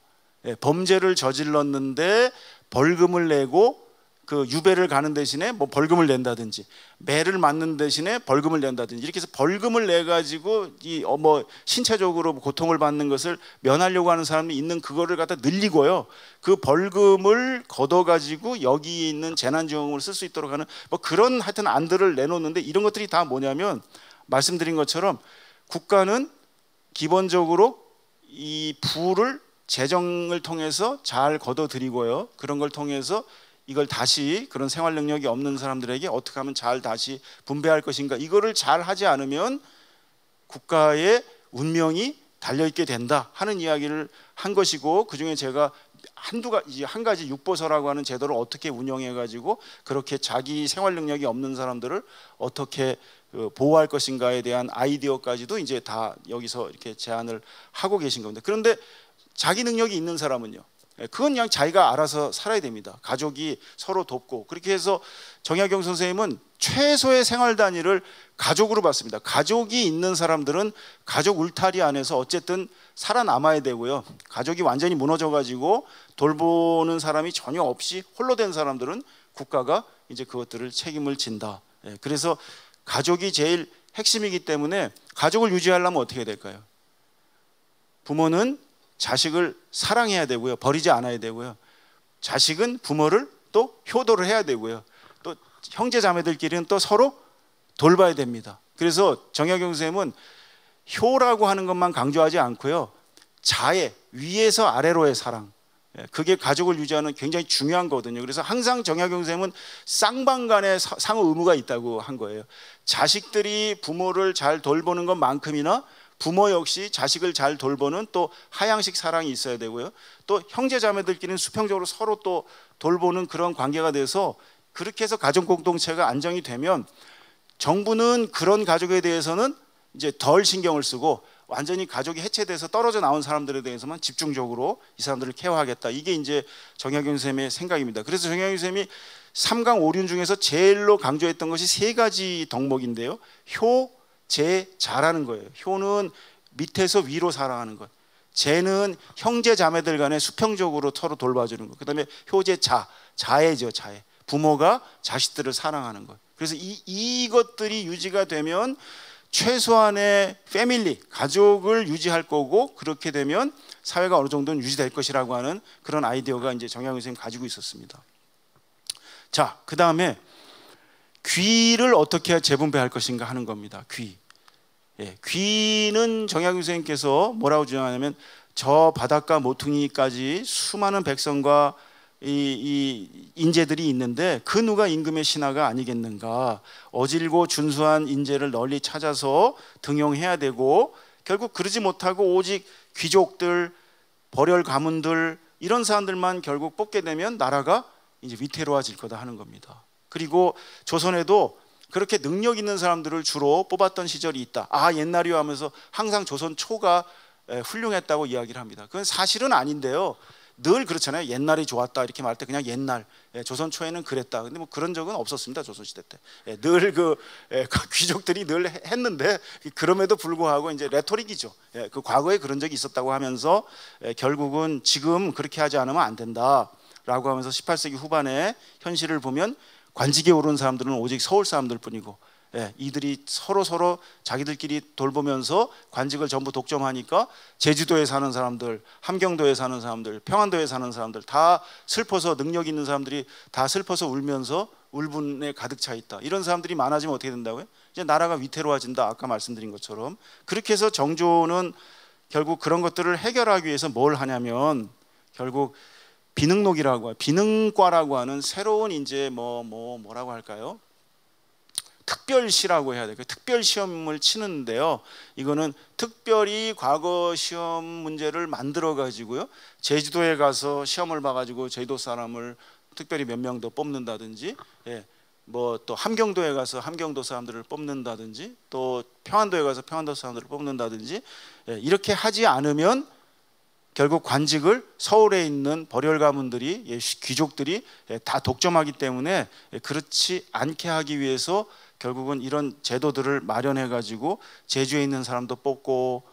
Speaker 1: 범죄를 저질렀는데 벌금을 내고 그 유배를 가는 대신에 뭐 벌금을 낸다든지, 매를 맞는 대신에 벌금을 낸다든지, 이렇게 해서 벌금을 내 가지고 이 뭐 신체적으로 고통을 받는 것을 면하려고 하는 사람이 있는 그거를 갖다 늘리고요. 그 벌금을 걷어 가지고 여기 있는 재난지원금을 쓸 수 있도록 하는 뭐 그런 하여튼 안들을 내놓는데, 이런 것들이 다 뭐냐면 말씀드린 것처럼 국가는 기본적으로 이 부를 재정을 통해서 잘 걷어들이고요. 그런 걸 통해서 이걸 다시 그런 생활 능력이 없는 사람들에게 어떻게 하면 잘 다시 분배할 것인가, 이거를 잘 하지 않으면 국가의 운명이 달려있게 된다 하는 이야기를 한 것이고, 그중에 제가 한 가지 육보서라고 하는 제도를 어떻게 운영해 가지고 그렇게 자기 생활 능력이 없는 사람들을 어떻게 보호할 것인가에 대한 아이디어까지도 이제 다 여기서 이렇게 제안을 하고 계신 겁니다. 그런데 자기 능력이 있는 사람은요, 그건 그냥 자기가 알아서 살아야 됩니다. 가족이 서로 돕고. 그렇게 해서 정약용 선생님은 최소의 생활 단위를 가족으로 봤습니다. 가족이 있는 사람들은 가족 울타리 안에서 어쨌든 살아남아야 되고요, 가족이 완전히 무너져 가지고 돌보는 사람이 전혀 없이 홀로 된 사람들은 국가가 이제 그것들을 책임을 진다. 그래서 가족이 제일 핵심이기 때문에 가족을 유지하려면 어떻게 될까요? 부모는 자식을 사랑해야 되고요, 버리지 않아야 되고요, 자식은 부모를 또 효도를 해야 되고요, 또 형제 자매들끼리는 또 서로 돌봐야 됩니다. 그래서 정약용 선생님은 효라고 하는 것만 강조하지 않고요, 자애, 위에서 아래로의 사랑, 그게 가족을 유지하는 굉장히 중요한 거거든요. 그래서 항상 정약용 선생님은 쌍방간의 상호 의무가 있다고 한 거예요. 자식들이 부모를 잘 돌보는 것만큼이나 부모 역시 자식을 잘 돌보는 또 하향식 사랑이 있어야 되고요, 또 형제 자매들끼리는 수평적으로 서로 또 돌보는 그런 관계가 돼서, 그렇게 해서 가족 공동체가 안정이 되면 정부는 그런 가족에 대해서는 이제 덜 신경을 쓰고 완전히 가족이 해체돼서 떨어져 나온 사람들에 대해서만 집중적으로 이 사람들을 케어하겠다. 이게 이제 정약용 선생님의 생각입니다. 그래서 정약용 선생님이 삼강 오륜 중에서 제일로 강조했던 것이 세 가지 덕목인데요, 효, 제, 자라는 거예요. 효는 밑에서 위로 사랑하는 것, 제는 형제 자매들 간에 수평적으로 서로 돌봐주는 것, 그 다음에 효제, 자애죠. 자애, 부모가 자식들을 사랑하는 것. 그래서 이것들이 유지가 되면 최소한의 패밀리, 가족을 유지할 거고, 그렇게 되면 사회가 어느 정도는 유지될 것이라고 하는 그런 아이디어가 이제 정약용 선생님이 가지고 있었습니다. 자, 그 다음에 귀를 어떻게 재분배할 것인가 하는 겁니다. 귀는 정약용 선생님께서 뭐라고 주장하냐면, 저 바닷가 모퉁이까지 수많은 백성과 이 인재들이 있는데 그 누가 임금의 신하가 아니겠는가. 어질고 준수한 인재를 널리 찾아서 등용해야 되고, 결국 그러지 못하고 오직 귀족들, 벌열 가문들, 이런 사람들만 결국 뽑게 되면 나라가 이제 위태로워질 거다 하는 겁니다. 그리고 조선에도 그렇게 능력 있는 사람들을 주로 뽑았던 시절이 있다. 아, 옛날이요 하면서 항상 조선 초가 훌륭했다고 이야기를 합니다. 그건 사실은 아닌데요, 늘 그렇잖아요. 옛날이 좋았다 이렇게 말할 때 그냥 옛날, 조선 초에는 그랬다. 근데 뭐 그런 적은 없었습니다. 조선 시대 때 늘 그 귀족들이 늘 했는데, 그럼에도 불구하고 이제 레토릭이죠. 그 과거에 그런 적이 있었다고 하면서 결국은 지금 그렇게 하지 않으면 안 된다라고 하면서 18세기 후반에 현실을 보면 관직에 오른 사람들은 오직 서울 사람들 뿐이고, 이들이 서로 자기들끼리 돌보면서 관직을 전부 독점하니까 제주도에 사는 사람들, 함경도에 사는 사람들, 평안도에 사는 사람들 다 슬퍼서, 능력 있는 사람들이 다 슬퍼서 울면서 울분에 가득 차 있다. 이런 사람들이 많아지면 어떻게 된다고요? 이제 나라가 위태로워진다. 아까 말씀드린 것처럼. 그렇게 해서 정조는 결국 그런 것들을 해결하기 위해서 뭘 하냐면, 결국 비능록이라고, 비능과라고 하는 새로운 이제 뭐라고 할까요? 특별시라고 해야 될까요? 특별 시험을 치는데요, 이거는 특별히 과거 시험 문제를 만들어 가지고요, 제주도에 가서 시험을 봐가지고 제주도 사람을 특별히 몇 명 더 뽑는다든지, 뭐 또 함경도에 가서 함경도 사람들을 뽑는다든지, 또 평안도에 가서 평안도 사람들을 뽑는다든지, 이렇게 하지 않으면 결국 관직을 서울에 있는 벌열 가문들이, 귀족들이 다 독점하기 때문에 그렇지 않게 하기 위해서 결국은 이런 제도들을 마련해 가지고 제주에 있는 사람도 뽑고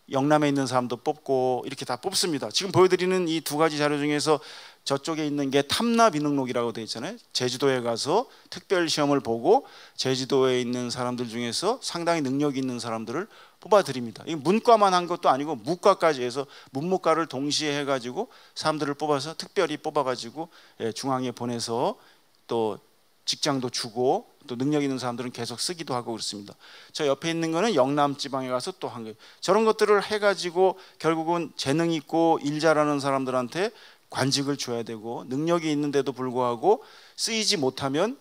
Speaker 1: 영남에 있는 사람도 뽑고 이렇게 다 뽑습니다. 지금 보여드리는 이 두 가지 자료 중에서 저쪽에 있는 게 탐라비능록이라고 되어 있잖아요. 제주도에 가서 특별 시험을 보고 제주도에 있는 사람들 중에서 상당히 능력 있는 사람들을 뽑아드립니다. 이 문과만 한 것도 아니고 무과까지 해서 문무과를 동시에 해가지고 사람들을 뽑아서 특별히 뽑아가지고 중앙에 보내서 또 직장도 주고 또 능력 있는 사람들은 계속 쓰기도 하고 그렇습니다. 저 옆에 있는 거는 영남 지방에 가서 또 한 거예요. 저런 것들을 해가지고 결국은 재능 있고 일 잘하는 사람들한테 관직을 줘야 되고, 능력이 있는데도 불구하고 쓰이지 못하면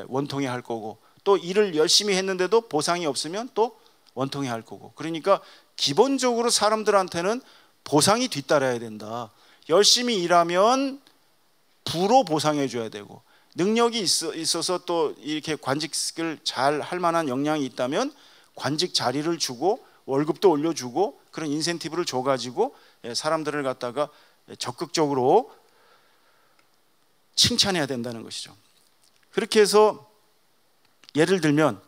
Speaker 1: 원통해 할 거고, 또 일을 열심히 했는데도 보상이 없으면 또 원통해 할 거고. 그러니까 기본적으로 사람들한테는 보상이 뒤따라야 된다. 열심히 일하면 부로 보상해 줘야 되고, 능력이 있어서 또 이렇게 관직을 잘 할 만한 역량이 있다면 관직 자리를 주고 월급도 올려주고 그런 인센티브를 줘가지고 사람들을 갖다가 적극적으로 칭찬해야 된다는 것이죠. 그렇게 해서 예를 들면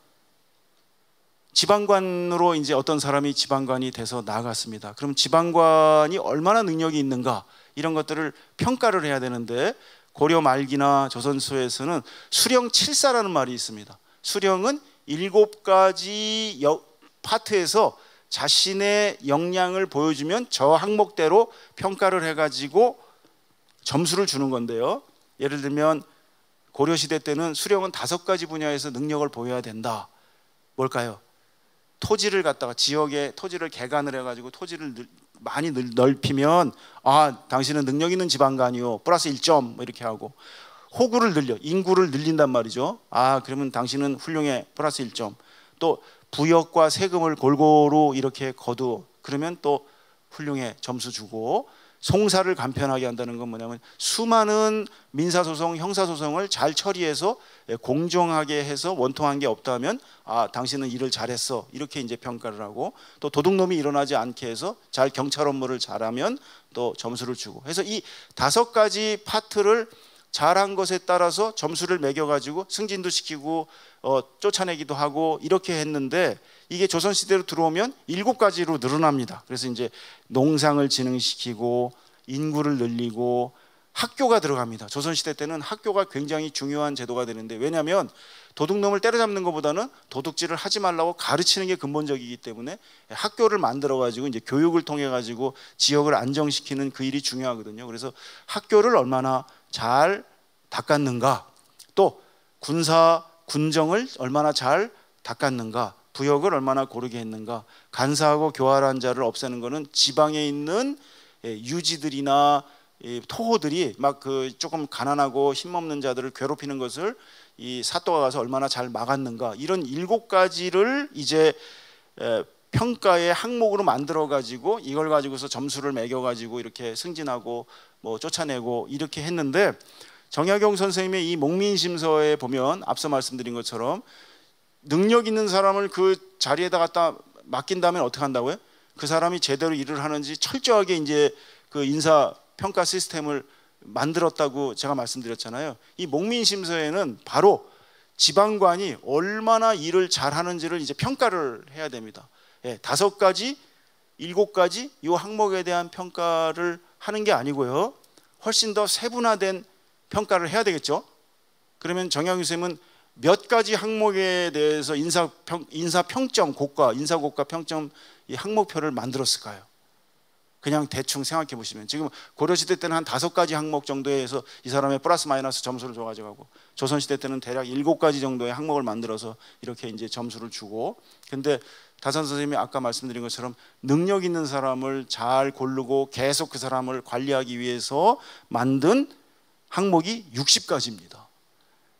Speaker 1: 지방관으로 이제 어떤 사람이 지방관이 돼서 나아갔습니다. 그럼 지방관이 얼마나 능력이 있는가 이런 것들을 평가를 해야 되는데 고려 말기나 조선소에서는 수령 7사라는 말이 있습니다. 수령은 7가지 파트에서 자신의 역량을 보여주면 저 항목대로 평가를 해가지고 점수를 주는 건데요. 예를 들면 고려시대 때는 수령은 5가지 분야에서 능력을 보여야 된다. 뭘까요? 토지를 갖다가 지역의 토지를 개간을 해가지고 토지를 많이 넓히면 당신은 능력 있는 지방관이요 플러스 1점 뭐 이렇게 하고, 호구를 늘려 인구를 늘린단 말이죠. 그러면 당신은 훌륭해 플러스 1점. 또 부역과 세금을 골고루 이렇게 거두 그러면 또 훌륭해 점수 주고, 송사를 간편하게 한다는 건 뭐냐면 수많은 민사소송, 형사소송을 잘 처리해서 공정하게 해서 원통한 게 없다면 당신은 일을 잘했어 이렇게 이제 평가를 하고, 또 도둑놈이 일어나지 않게 해서 잘 경찰 업무를 잘하면 또 점수를 주고 해서 이 5가지 파트를 잘한 것에 따라서 점수를 매겨가지고 승진도 시키고 쫓아내기도 하고 이렇게 했는데, 이게 조선시대로 들어오면 7가지로 늘어납니다. 그래서 이제 농상을 진흥시키고 인구를 늘리고 학교가 들어갑니다. 조선시대 때는 학교가 굉장히 중요한 제도가 되는데, 왜냐하면 도둑놈을 때려잡는 것보다는 도둑질을 하지 말라고 가르치는 게 근본적이기 때문에 학교를 만들어 가지고 이제 교육을 통해 가지고 지역을 안정시키는 그 일이 중요하거든요. 그래서 학교를 얼마나 잘 닦았는가, 또 군정을 얼마나 잘 닦았는가, 부역을 얼마나 고르게 했는가, 간사하고 교활한 자를 없애는 것은 지방에 있는 유지들이나 토호들이 막 조금 가난하고 힘없는 자들을 괴롭히는 것을 이 사또가 가서 얼마나 잘 막았는가, 이런 7가지를 이제 평가의 항목으로 만들어 가지고 이걸 가지고서 점수를 매겨 가지고 이렇게 승진하고 뭐 쫓아내고 이렇게 했는데, 정약용 선생님의 이 목민심서에 보면 앞서 말씀드린 것처럼 능력 있는 사람을 그 자리에다 갖다 맡긴다면 어떻게 한다고요? 그 사람이 제대로 일을 하는지 철저하게 이제 그 인사 평가 시스템을 만들었다고 제가 말씀드렸잖아요. 이 목민심서에는 바로 지방관이 얼마나 일을 잘하는지를 이제 평가를 해야 됩니다. 5가지, 7가지 이 항목에 대한 평가를 하는 게 아니고요, 훨씬 더 세분화된 평가를 해야 되겠죠. 그러면 정약용 선생님은 몇 가지 항목에 대해서 인사평점 고과, 인사고과 평점 이 항목표를 만들었을까요? 그냥 대충 생각해 보시면 지금 고려시대 때는 한 5가지 항목 정도에 해서 이 사람의 플러스 마이너스 점수를 줘가지고, 조선시대 때는 대략 7가지 정도의 항목을 만들어서 이렇게 이제 점수를 주고, 근데 다산 선생님이 아까 말씀드린 것처럼 능력 있는 사람을 잘 고르고 계속 그 사람을 관리하기 위해서 만든 항목이 60가지입니다.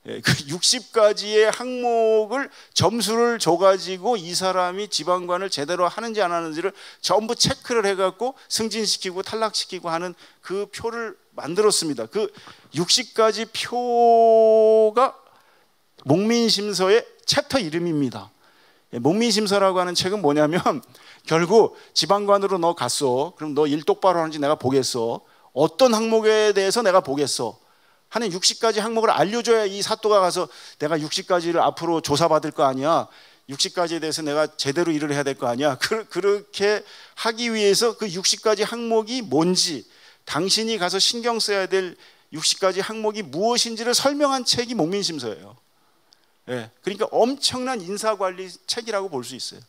Speaker 1: 그 60가지의 항목을 점수를 줘가지고 이 사람이 지방관을 제대로 하는지 안 하는지를 전부 체크를 해갖고 승진시키고 탈락시키고 하는 그 표를 만들었습니다. 그 60가지 표가 목민심서의 챕터 이름입니다. 목민심서라고 하는 책은 뭐냐면 결국 지방관으로 너 갔어. 그럼 너 일 똑바로 하는지 내가 보겠어. 어떤 항목에 대해서 내가 보겠어 하는 60가지 항목을 알려줘야 이 사또가 가서 내가 60가지를 앞으로 조사받을 거 아니야, 60가지에 대해서 내가 제대로 일을 해야 될 거 아니야. 그렇게 하기 위해서 그 60가지 항목이 뭔지, 당신이 가서 신경 써야 될 60가지 항목이 무엇인지를 설명한 책이 목민심서예요. 그러니까 엄청난 인사관리 책이라고 볼 수 있어요.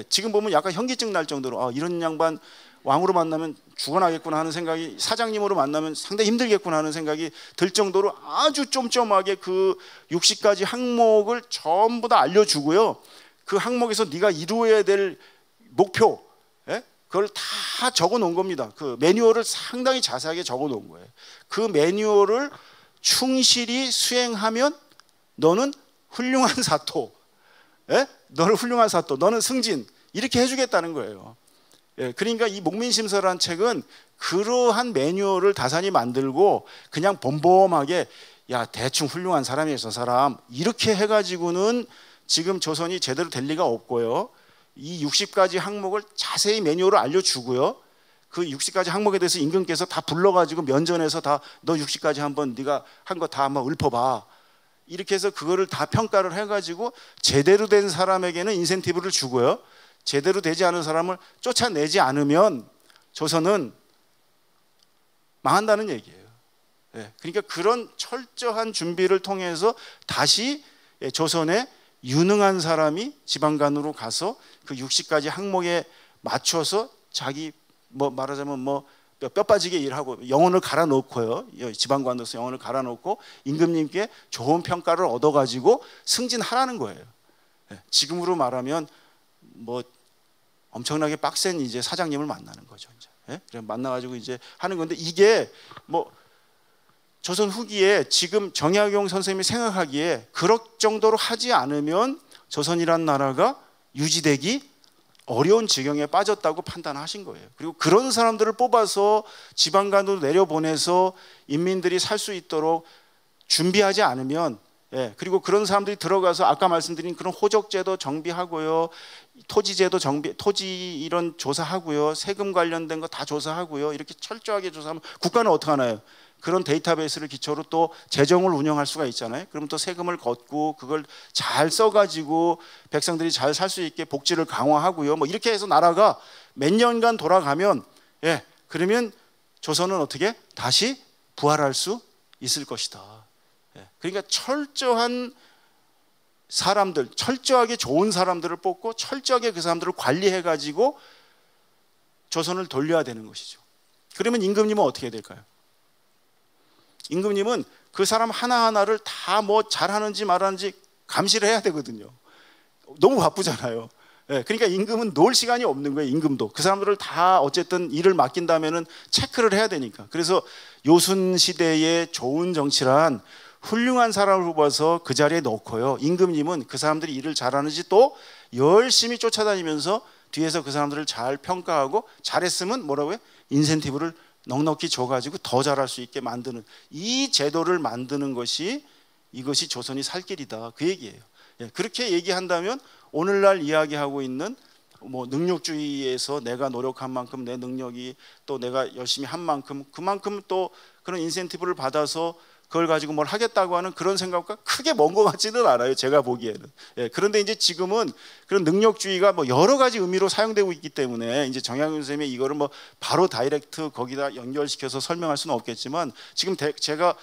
Speaker 1: 지금 보면 약간 현기증 날 정도로 이런 양반 왕으로 만나면 죽어나겠구나 하는 생각이, 사장님으로 만나면 상당히 힘들겠구나 하는 생각이 들 정도로 아주 쫌쫌하게 그 60가지 항목을 전부 다 알려주고요, 그 항목에서 네가 이루어야 될 목표, 그걸 다 적어 놓은 겁니다. 그 매뉴얼을 상당히 자세하게 적어 놓은 거예요. 그 매뉴얼을 충실히 수행하면 너는 훌륭한 사토, 너는 훌륭한 사토, 너는 승진, 이렇게 해주겠다는 거예요. 그러니까 이 목민심서라는 책은 그러한 매뉴얼을 다산이 만들고 그냥 범범하게 야 대충 훌륭한 사람이에요 저 사람, 이렇게 해가지고는 지금 조선이 제대로 될 리가 없고요. 이 60가지 항목을 자세히 매뉴얼을 알려주고요. 그 60가지 항목에 대해서 임금께서 다 불러가지고 면전에서 다 너 60가지 한번 네가 한 거 다 한번 읊어봐, 이렇게 해서 그거를 다 평가를 해가지고 제대로 된 사람에게는 인센티브를 주고요. 제대로 되지 않은 사람을 쫓아내지 않으면 조선은 망한다는 얘기예요. 그러니까 그런 철저한 준비를 통해서 다시 조선의 유능한 사람이 지방간으로 가서 그 60가지 항목에 맞춰서 자기 뭐 말하자면 뭐 뼈 빠지게 일하고 영혼을 갈아 넣고요. 지방관으로서 영혼을 갈아 넣고 임금님께 좋은 평가를 얻어가지고 승진하라는 거예요. 지금으로 말하면 뭐 엄청나게 빡센 이제 사장님을 만나는 거죠. 이제 만나가지고 이제 하는 건데, 이게 뭐 조선 후기에 지금 정약용 선생님이 생각하기에 그럴 정도로 하지 않으면 조선이란 나라가 유지되기 어려운 지경에 빠졌다고 판단하신 거예요. 그리고 그런 사람들을 뽑아서 지방간으로 내려보내서 인민들이 살 수 있도록 준비하지 않으면, 그리고 그런 사람들이 들어가서 아까 말씀드린 그런 호적제도 정비하고요, 토지제도 정비, 토지 이런 조사하고요, 세금 관련된 거 다 조사하고요, 이렇게 철저하게 조사하면 국가는 어떻게 하나요? 그런 데이터베이스를 기초로 또 재정을 운영할 수가 있잖아요. 그럼 또 세금을 걷고 그걸 잘 써가지고 백성들이 잘 살 수 있게 복지를 강화하고요. 뭐 이렇게 해서 나라가 몇 년간 돌아가면, 그러면 조선은 어떻게 다시 부활할 수 있을 것이다. 그러니까 철저한 사람들, 철저하게 좋은 사람들을 뽑고 철저하게 그 사람들을 관리해가지고 조선을 돌려야 되는 것이죠. 그러면 임금님은 어떻게 될까요? 임금님은 그 사람 하나하나를 다 뭐 잘하는지 말하는지 감시를 해야 되거든요. 너무 바쁘잖아요. 그러니까 임금은 놀 시간이 없는 거예요. 임금도 그 사람들을 다 어쨌든 일을 맡긴다면은 체크를 해야 되니까. 그래서 요순 시대의 좋은 정치란 훌륭한 사람을 뽑아서 그 자리에 넣고요, 임금님은 그 사람들이 일을 잘하는지 또 열심히 쫓아다니면서 뒤에서 그 사람들을 잘 평가하고 잘했으면 뭐라고요? 인센티브를 넉넉히 줘가지고 더 잘할 수 있게 만드는, 이 제도를 만드는 것이 이것이 조선이 살 길이다, 그 얘기예요. 그렇게 얘기한다면 오늘날 이야기하고 있는 뭐 능력주의에서 내가 노력한 만큼 내 능력이 또 내가 열심히 한 만큼 그만큼 또 그런 인센티브를 받아서 그걸 가지고 뭘 하겠다고 하는 그런 생각과 크게 먼 것 같지는 않아요, 제가 보기에는. 그런데 이제 지금은 그런 능력주의가 뭐 여러 가지 의미로 사용되고 있기 때문에 이제 정약용 선생님이 이거를 뭐 바로 다이렉트 거기다 연결시켜서 설명할 수는 없겠지만, 지금 제가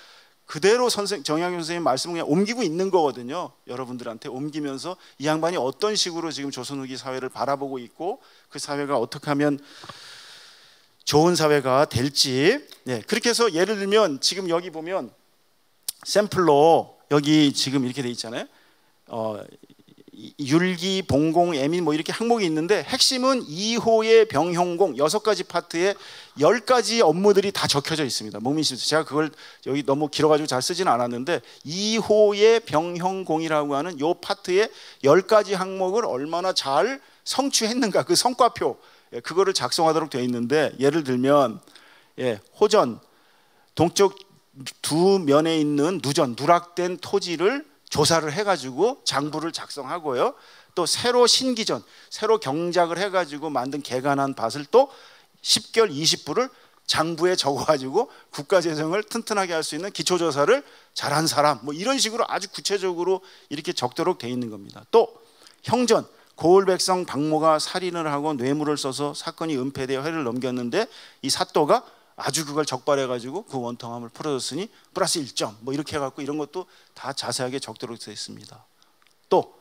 Speaker 1: 그대로 정약용 선생님 말씀을 그냥 옮기고 있는 거거든요. 여러분들한테 옮기면서 이 양반이 어떤 식으로 지금 조선 후기 사회를 바라보고 있고 그 사회가 어떻게 하면 좋은 사회가 될지. 그렇게 해서 예를 들면 지금 여기 보면 샘플로 여기 지금 이렇게 돼 있잖아요. 율기, 봉공, 애민 뭐 이렇게 항목이 있는데 핵심은 2호의 병형공 6가지 파트에 10가지 업무들이 다 적혀져 있습니다. 목민심서 제가 그걸 여기 너무 길어가지고 잘 쓰지는 않았는데 2호의 병형공이라고 하는 요 파트에 10가지 항목을 얼마나 잘 성취했는가, 그 성과표, 그거를 작성하도록 되어 있는데, 예를 들면 호전 동쪽 두 면에 있는 누락된 토지를 조사를 해가지고 장부를 작성하고요, 또 새로 신기전, 새로 경작을 해가지고 만든 개간한 밭을 또 10결 20부를 장부에 적어가지고 국가재정을 튼튼하게 할 수 있는 기초조사를 잘한 사람, 뭐 이런 식으로 아주 구체적으로 이렇게 적도록 돼 있는 겁니다. 또 형전, 고을백성 박모가 살인을 하고 뇌물을 써서 사건이 은폐되어 해를 넘겼는데 이 사또가 아주 그걸 적발해가지고 그 원통함을 풀어줬으니 플러스 1점 뭐 이렇게 해갖고 이런 것도 다 자세하게 적도록 되어 있습니다. 또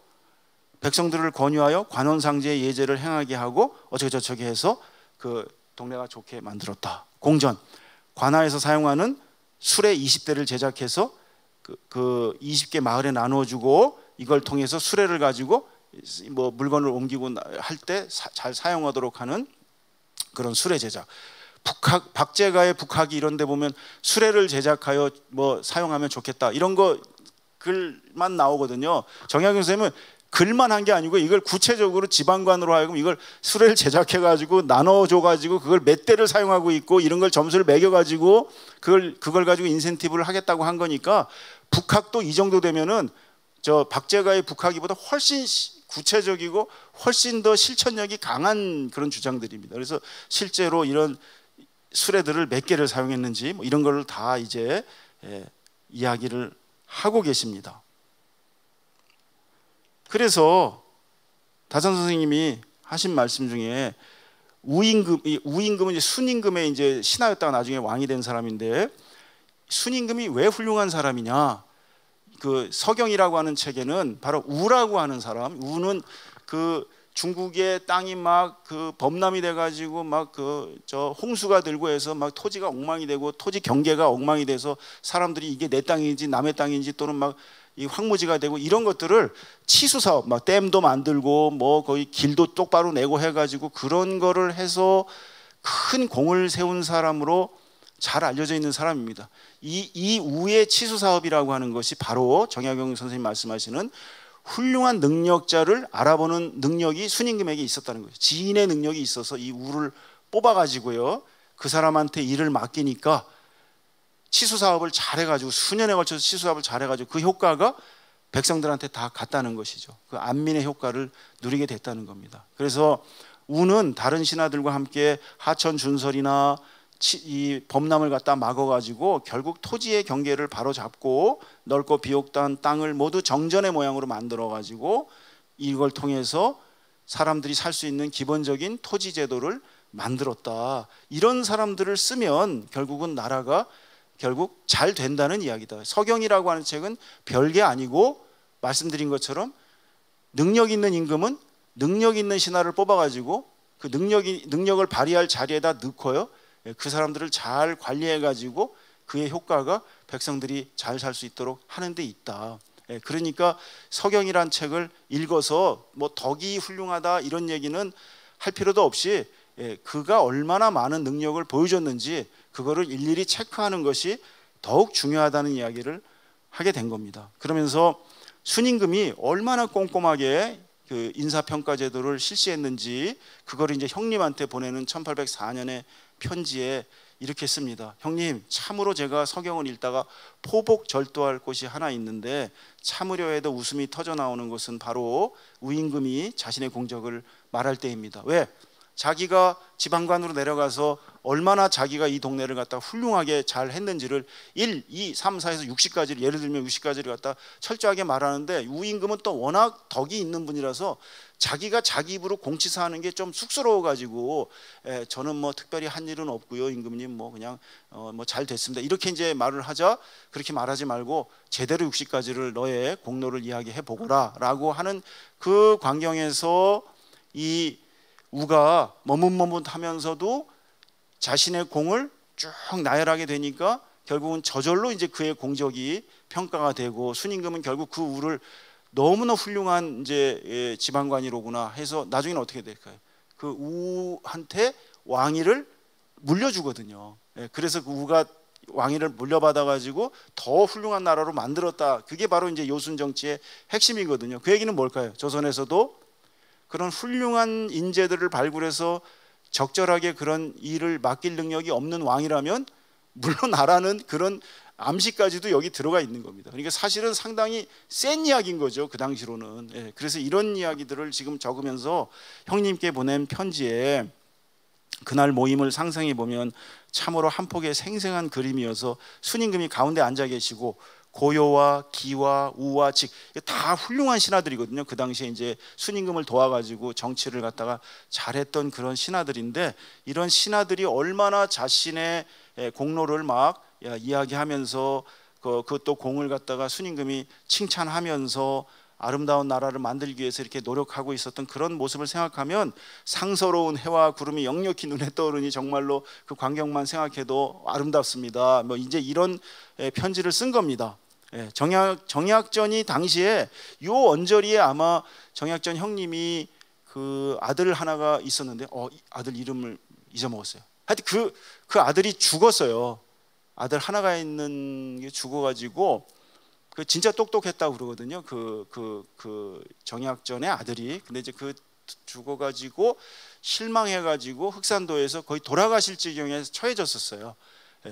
Speaker 1: 백성들을 권유하여 관원상제의 예제를 행하게 하고 어쩌고저쩌고 해서 그 동네가 좋게 만들었다. 공전, 관아에서 사용하는 수레 20대를 제작해서 그 20개 마을에 나눠주고 이걸 통해서 수레를 가지고 뭐 물건을 옮기고 할 때 잘 사용하도록 하는 그런 수레 제작. 박제가의 북학이 이런 데 보면 수레를 제작하여 뭐 사용하면 좋겠다 이런 거 글만 나오거든요. 정약용 선생님은 글만 한 게 아니고 이걸 구체적으로 지방관으로 하여금 이걸 수레를 제작해 가지고 나눠줘 가지고 그걸 몇 대를 사용하고 있고 이런 걸 점수를 매겨 가지고 그걸 가지고 인센티브를 하겠다고 한 거니까 북학도 이 정도 되면은 저 박제가의 북학이보다 훨씬 구체적이고 훨씬 더 실천력이 강한 그런 주장들입니다. 그래서 실제로 이런 수레들을 몇 개를 사용했는지 뭐 이런 걸 다 이제 이야기를 하고 계십니다. 그래서 다산 선생님이 하신 말씀 중에 우임금은 이제 순임금의 이제 신하였다가 나중에 왕이 된 사람인데, 순임금이 왜 훌륭한 사람이냐? 그 서경이라고 하는 책에는 바로 우라고 하는 사람, 우는 그 중국의 땅이 막 그 범람이 돼가지고 막 그 저 홍수가 들고 해서 막 토지가 엉망이 되고 토지 경계가 엉망이 돼서 사람들이 이게 내 땅인지 남의 땅인지 또는 막 이 황무지가 되고 이런 것들을 치수 사업, 막 댐도 만들고 뭐 거의 길도 똑바로 내고 해가지고 그런 거를 해서 큰 공을 세운 사람으로 잘 알려져 있는 사람입니다. 이 우의 치수 사업이라고 하는 것이 바로 정약용 선생님 말씀하시는 훌륭한 능력자를 알아보는 능력이 순임금에게 있었다는 거예요. 지인의 능력이 있어서 이 우를 뽑아가지고요, 그 사람한테 일을 맡기니까 치수 사업을 잘해가지고 수년에 걸쳐서 치수 사업을 잘해가지고 그 효과가 백성들한테 다 갔다는 것이죠. 그 안민의 효과를 누리게 됐다는 겁니다. 그래서 우는 다른 신하들과 함께 하천 준설이나 이 범람을 갖다 막아가지고 결국 토지의 경계를 바로 잡고 넓고 비옥한 땅을 모두 정전의 모양으로 만들어가지고 이걸 통해서 사람들이 살 수 있는 기본적인 토지 제도를 만들었다. 이런 사람들을 쓰면 결국은 나라가 결국 잘 된다는 이야기다. 서경이라고 하는 책은 별게 아니고 말씀드린 것처럼 능력 있는 임금은 능력 있는 신하를 뽑아가지고 그 능력을 발휘할 자리에다 넣고요, 그 사람들을 잘 관리해가지고 그의 효과가 백성들이 잘 살 수 있도록 하는 데 있다. 그러니까 서경이란 책을 읽어서 뭐 덕이 훌륭하다 이런 얘기는 할 필요도 없이 그가 얼마나 많은 능력을 보여줬는지 그거를 일일이 체크하는 것이 더욱 중요하다는 이야기를 하게 된 겁니다. 그러면서 순임금이 얼마나 꼼꼼하게 그 인사평가 제도를 실시했는지 그거를 이제 형님한테 보내는 1804년의 편지에 이렇게 씁니다. 형님, 참으로 제가 서경을 읽다가 포복절도할 곳이 하나 있는데 참으려 해도 웃음이 터져 나오는 것은 바로 우임금이 자신의 공적을 말할 때입니다. 왜? 자기가 지방관으로 내려가서 얼마나 자기가 이 동네를 갖다 훌륭하게 잘 했는지를 1, 2, 3, 4에서 60까지를 예를 들면 60까지를 갖다 철저하게 말하는데, 우임금은 또 워낙 덕이 있는 분이라서 자기가 자기 입으로 공치사하는 게 좀 쑥스러워 가지고 저는 뭐 특별히 한 일은 없고요, 임금님 뭐 그냥 뭐 잘 됐습니다 이렇게 이제 말을 하자, 그렇게 말하지 말고 제대로 60까지를 너의 공로를 이야기해 보거라 라고 하는 그 광경에서 이 우가 머뭇머뭇하면서도 자신의 공을 쭉 나열하게 되니까 결국은 저절로 이제 그의 공적이 평가가 되고, 순임금은 결국 그 우를 너무나 훌륭한 이제 지방관이로구나 해서 나중에는 어떻게 될까요? 그 우한테 왕위를 물려주거든요. 그래서 그 우가 왕위를 물려받아 가지고 더 훌륭한 나라로 만들었다. 그게 바로 이제 요순 정치의 핵심이거든요. 그 얘기는 뭘까요? 조선에서도 그런 훌륭한 인재들을 발굴해서 적절하게 그런 일을 맡길 능력이 없는 왕이라면 물러나라는 그런 암시까지도 여기 들어가 있는 겁니다. 그러니까 사실은 상당히 센 이야기인 거죠, 그 당시로는. 그래서 이런 이야기들을 지금 적으면서 형님께 보낸 편지에 그날 모임을 상상해 보면 참으로 한 폭의 생생한 그림이어서 순임금이 가운데 앉아 계시고 고요와 기와 우와 직 다 훌륭한 신하들이거든요. 그 당시에 이제 순임금을 도와가지고 정치를 갖다가 잘했던 그런 신하들인데, 이런 신하들이 얼마나 자신의 공로를 막 이야기하면서 그것도 공을 갖다가 순임금이 칭찬하면서 아름다운 나라를 만들기 위해서 이렇게 노력하고 있었던 그런 모습을 생각하면 상서로운 해와 구름이 역력히 눈에 떠오르니 정말로 그 광경만 생각해도 아름답습니다. 뭐 이제 이런 편지를 쓴 겁니다. 정약전이 당시에 요 언저리에 아마 정약전 형님이 그 아들 하나가 있었는데 아들 이름을 잊어먹었어요. 하여튼 그 아들이 죽었어요. 아들 하나가 있는 게 죽어가지고 그 진짜 똑똑했다고 그러거든요. 그 정약전의 아들이. 근데 이제 그 죽어가지고 실망해가지고 흑산도에서 거의 돌아가실 지경에 처해졌었어요.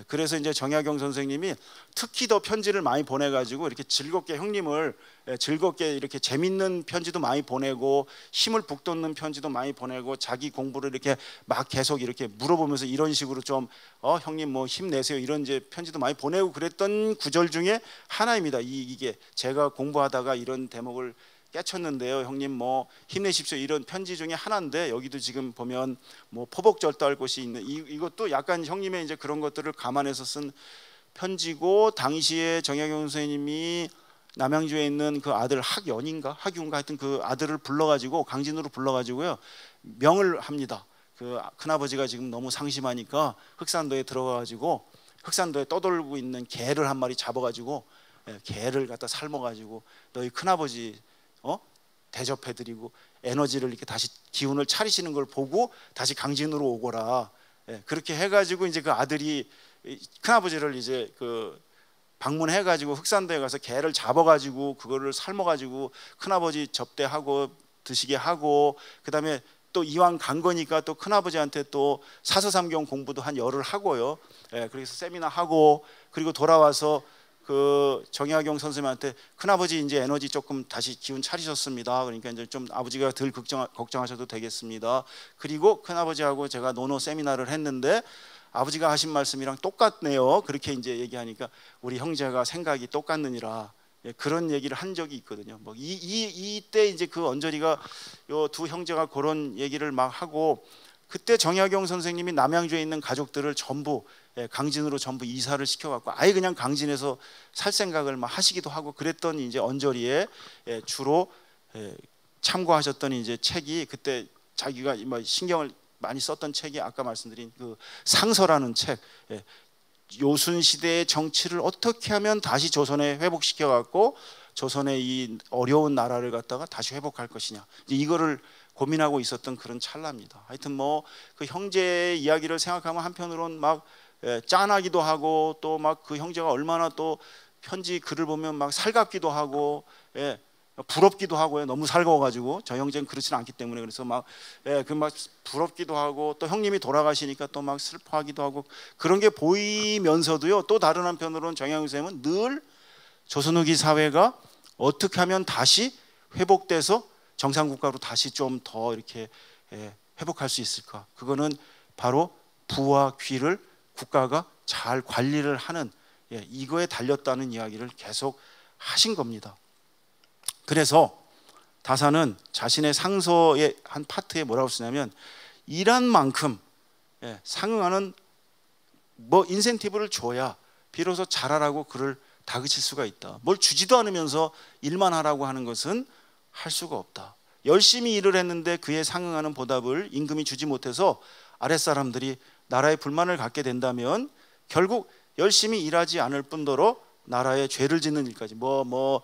Speaker 1: 그래서 이제 정약용 선생님이 특히 더 편지를 많이 보내가지고 이렇게 즐겁게 형님을 즐겁게 이렇게 재밌는 편지도 많이 보내고 힘을 북돋는 편지도 많이 보내고 자기 공부를 이렇게 막 계속 이렇게 물어보면서 이런 식으로 좀 형님 뭐 힘내세요 이런 이제 편지도 많이 보내고 그랬던 구절 중에 하나입니다. 이게 제가 공부하다가 이런 대목을 깨쳤는데요, 형님 뭐 힘내십시오 이런 편지 중에 하나인데 여기도 지금 보면 뭐 포복절도할 곳이 있는 이것도 약간 형님의 이제 그런 것들을 감안해서 쓴 편지고 당시에 정약용 선생님이 남양주에 있는 그 아들 학연인가 학윤가 하여튼 그 아들을 불러가지고 강진으로 불러가지고요 명을 합니다. 그 큰아버지가 지금 너무 상심하니까 흑산도에 들어가가지고 흑산도에 떠돌고 있는 개를 한 마리 잡아가지고 개를 갖다 삶아가지고 너희 큰아버지 대접해드리고 에너지를 이렇게 다시 기운을 차리시는 걸 보고 다시 강진으로 오거라. 그렇게 해가지고 이제 그 아들이 큰아버지를 이제 그 방문해가지고 흑산도에 가서 개를 잡아가지고 그거를 삶아가지고 큰아버지 접대하고 드시게 하고 그다음에 또 이왕 간 거니까 또 큰아버지한테 또 사서삼경 공부도 한 열흘 하고요. 그래서 세미나 하고 그리고 돌아와서 그 정약용 선생님한테 큰아버지 이제 에너지 조금 다시 기운 차리셨습니다. 그러니까 이제 좀 아버지가 덜 걱정하셔도 되겠습니다. 그리고 큰아버지하고 제가 노노 세미나를 했는데 아버지가 하신 말씀이랑 똑같네요. 그렇게 이제 얘기하니까 우리 형제가 생각이 똑같느니라 그런 얘기를 한 적이 있거든요. 뭐 이때 이제 그 언저리가 요 두 형제가 그런 얘기를 막 하고 그때 정약용 선생님이 남양주에 있는 가족들을 전부 강진으로 전부 이사를 시켜갖고 아예 그냥 강진에서 살 생각을 막 하시기도 하고 그랬던 이제 언저리에 주로 참고하셨던 이제 책이 그때 자기가 신경을 많이 썼던 책이 아까 말씀드린 그 상서라는 책. 요순 시대의 정치를 어떻게 하면 다시 조선에 회복시켜갖고 조선의 이 어려운 나라를 갖다가 다시 회복할 것이냐 이거를 고민하고 있었던 그런 찰나입니다. 하여튼 뭐 그 형제의 이야기를 생각하면 한편으로는 막 짠하기도 하고 또 막 그 형제가 얼마나 또 편지 글을 보면 막 살갑기도 하고 부럽기도 하고요. 너무 살가워가지고 저 형제는 그렇지는 않기 때문에 그래서 막 부럽기도 하고 또 형님이 돌아가시니까 또 막 슬퍼하기도 하고 그런 게 보이면서도요. 또 다른 한편으로는 정약용 선생님은 늘 조선 후기 사회가 어떻게 하면 다시 회복돼서 정상국가로 다시 좀 더 이렇게 회복할 수 있을까? 그거는 바로 부와 귀를 국가가 잘 관리를 하는 이거에 달렸다는 이야기를 계속 하신 겁니다. 그래서 다사는 자신의 상서의 한 파트에 뭐라고 쓰냐면 일한 만큼 상응하는 뭐 인센티브를 줘야 비로소 잘하라고 그를 다그칠 수가 있다. 뭘 주지도 않으면서 일만 하라고 하는 것은 할 수가 없다. 열심히 일을 했는데 그에 상응하는 보답을 임금이 주지 못해서 아랫사람들이 나라에 불만을 갖게 된다면 결국 열심히 일하지 않을 뿐더러 나라에 죄를 짓는 일까지 뭐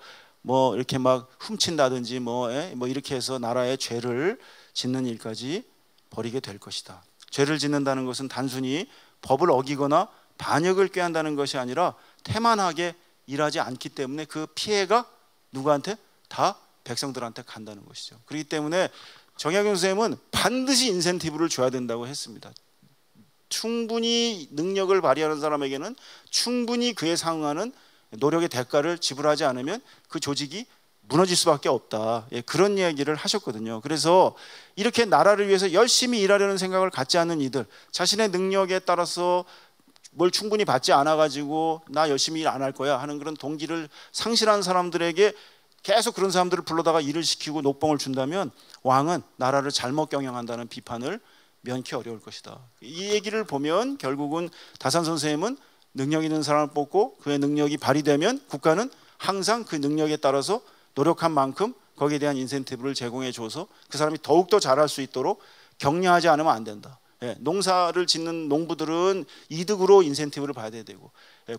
Speaker 1: 이렇게 막 훔친다든지 뭐 이렇게 해서 나라에 죄를 짓는 일까지 벌이게 될 것이다. 죄를 짓는다는 것은 단순히 법을 어기거나 반역을 꾀한다는 것이 아니라 태만하게 일하지 않기 때문에 그 피해가 누구한테? 다 백성들한테 간다는 것이죠. 그렇기 때문에 정약용 선생님은 반드시 인센티브를 줘야 된다고 했습니다. 충분히 능력을 발휘하는 사람에게는 충분히 그에 상응하는 노력의 대가를 지불하지 않으면 그 조직이 무너질 수밖에 없다. 그런 이야기를 하셨거든요. 그래서 이렇게 나라를 위해서 열심히 일하려는 생각을 갖지 않는 이들, 자신의 능력에 따라서 뭘 충분히 받지 않아가지고 나 열심히 일 안 할 거야 하는 그런 동기를 상실한 사람들에게 계속 그런 사람들을 불러다가 일을 시키고 녹봉을 준다면 왕은 나라를 잘못 경영한다는 비판을 면키 어려울 것이다. 이 얘기를 보면 결국은 다산 선생님은 능력 있는 사람을 뽑고 그의 능력이 발휘되면 국가는 항상 그 능력에 따라서 노력한 만큼 거기에 대한 인센티브를 제공해 줘서 그 사람이 더욱더 잘할 수 있도록 격려하지 않으면 안 된다. 농사를 짓는 농부들은 이득으로 인센티브를 받아야 되고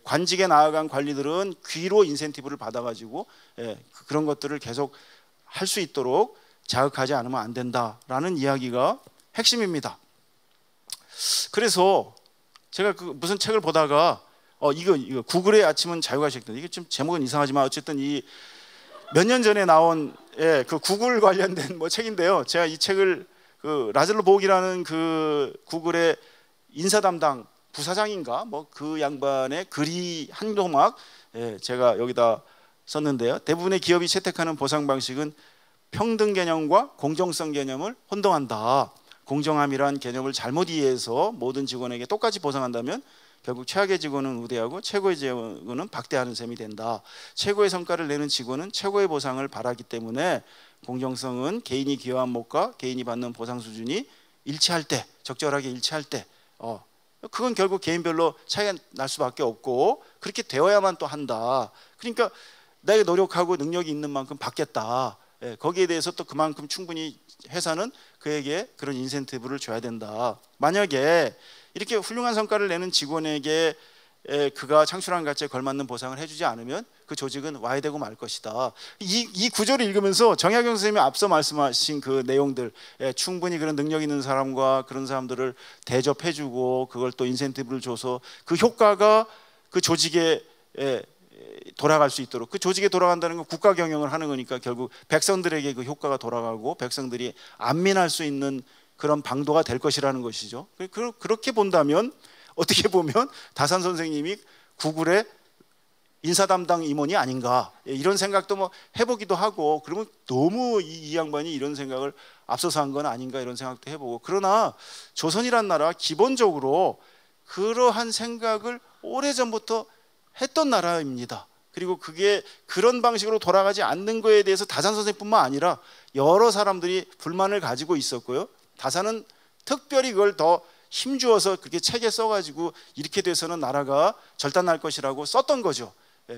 Speaker 1: 관직에 나아간 관리들은 귀로 인센티브를 받아가지고 그런 것들을 계속 할 수 있도록 자극하지 않으면 안 된다라는 이야기가 핵심입니다. 그래서 제가 무슨 책을 보다가 이거 구글의 아침은 자유가 시작된다. 이게 좀 제목은 이상하지만 어쨌든 이 몇 년 전에 나온 그 구글 관련된 뭐 책인데요. 제가 이 책을 그 라즐로 복이라는 그 구글의 인사 담당 부사장인가 뭐 그 양반의 글이 한 조막 제가 여기다 썼는데요. 대부분의 기업이 채택하는 보상 방식은 평등 개념과 공정성 개념을 혼동한다. 공정함이란 개념을 잘못 이해해서 모든 직원에게 똑같이 보상한다면 결국 최악의 직원은 우대하고 최고의 직원은 박대하는 셈이 된다. 최고의 성과를 내는 직원은 최고의 보상을 바라기 때문에 공정성은 개인이 기여한 몫과 개인이 받는 보상 수준이 일치할 때, 적절하게 일치할 때 그건 결국 개인별로 차이가 날 수밖에 없고 그렇게 되어야만 또 한다. 그러니까 내가 노력하고 능력이 있는 만큼 받겠다. 거기에 대해서 또 그만큼 충분히 회사는 그에게 그런 인센티브를 줘야 된다. 만약에 이렇게 훌륭한 성과를 내는 직원에게 그가 창출한 가치에 걸맞는 보상을 해주지 않으면 그 조직은 와해되고 말 것이다. 이 구조를 읽으면서 정약용 선생님이 앞서 말씀하신 그 내용들, 충분히 그런 능력 있는 사람과 그런 사람들을 대접해주고 그걸 또 인센티브를 줘서 그 효과가 그 조직에 돌아갈 수 있도록, 그 조직에 돌아간다는 건 국가 경영을 하는 거니까 결국 백성들에게 그 효과가 돌아가고 백성들이 안민할 수 있는 그런 방도가 될 것이라는 것이죠. 그렇게 본다면 어떻게 보면 다산 선생님이 구글의 인사 담당 임원이 아닌가 이런 생각도 뭐 해보기도 하고, 그러면 너무 이 양반이 이런 생각을 앞서서 한 건 아닌가 이런 생각도 해보고, 그러나 조선이란 나라 기본적으로 그러한 생각을 오래전부터 했던 나라입니다. 그리고 그게 그런 방식으로 돌아가지 않는 거에 대해서 다산 선생뿐만 아니라 여러 사람들이 불만을 가지고 있었고요. 다산은 특별히 그걸 더 힘주어서 그렇게 책에 써가지고 이렇게 돼서는 나라가 절단날 것이라고 썼던 거죠.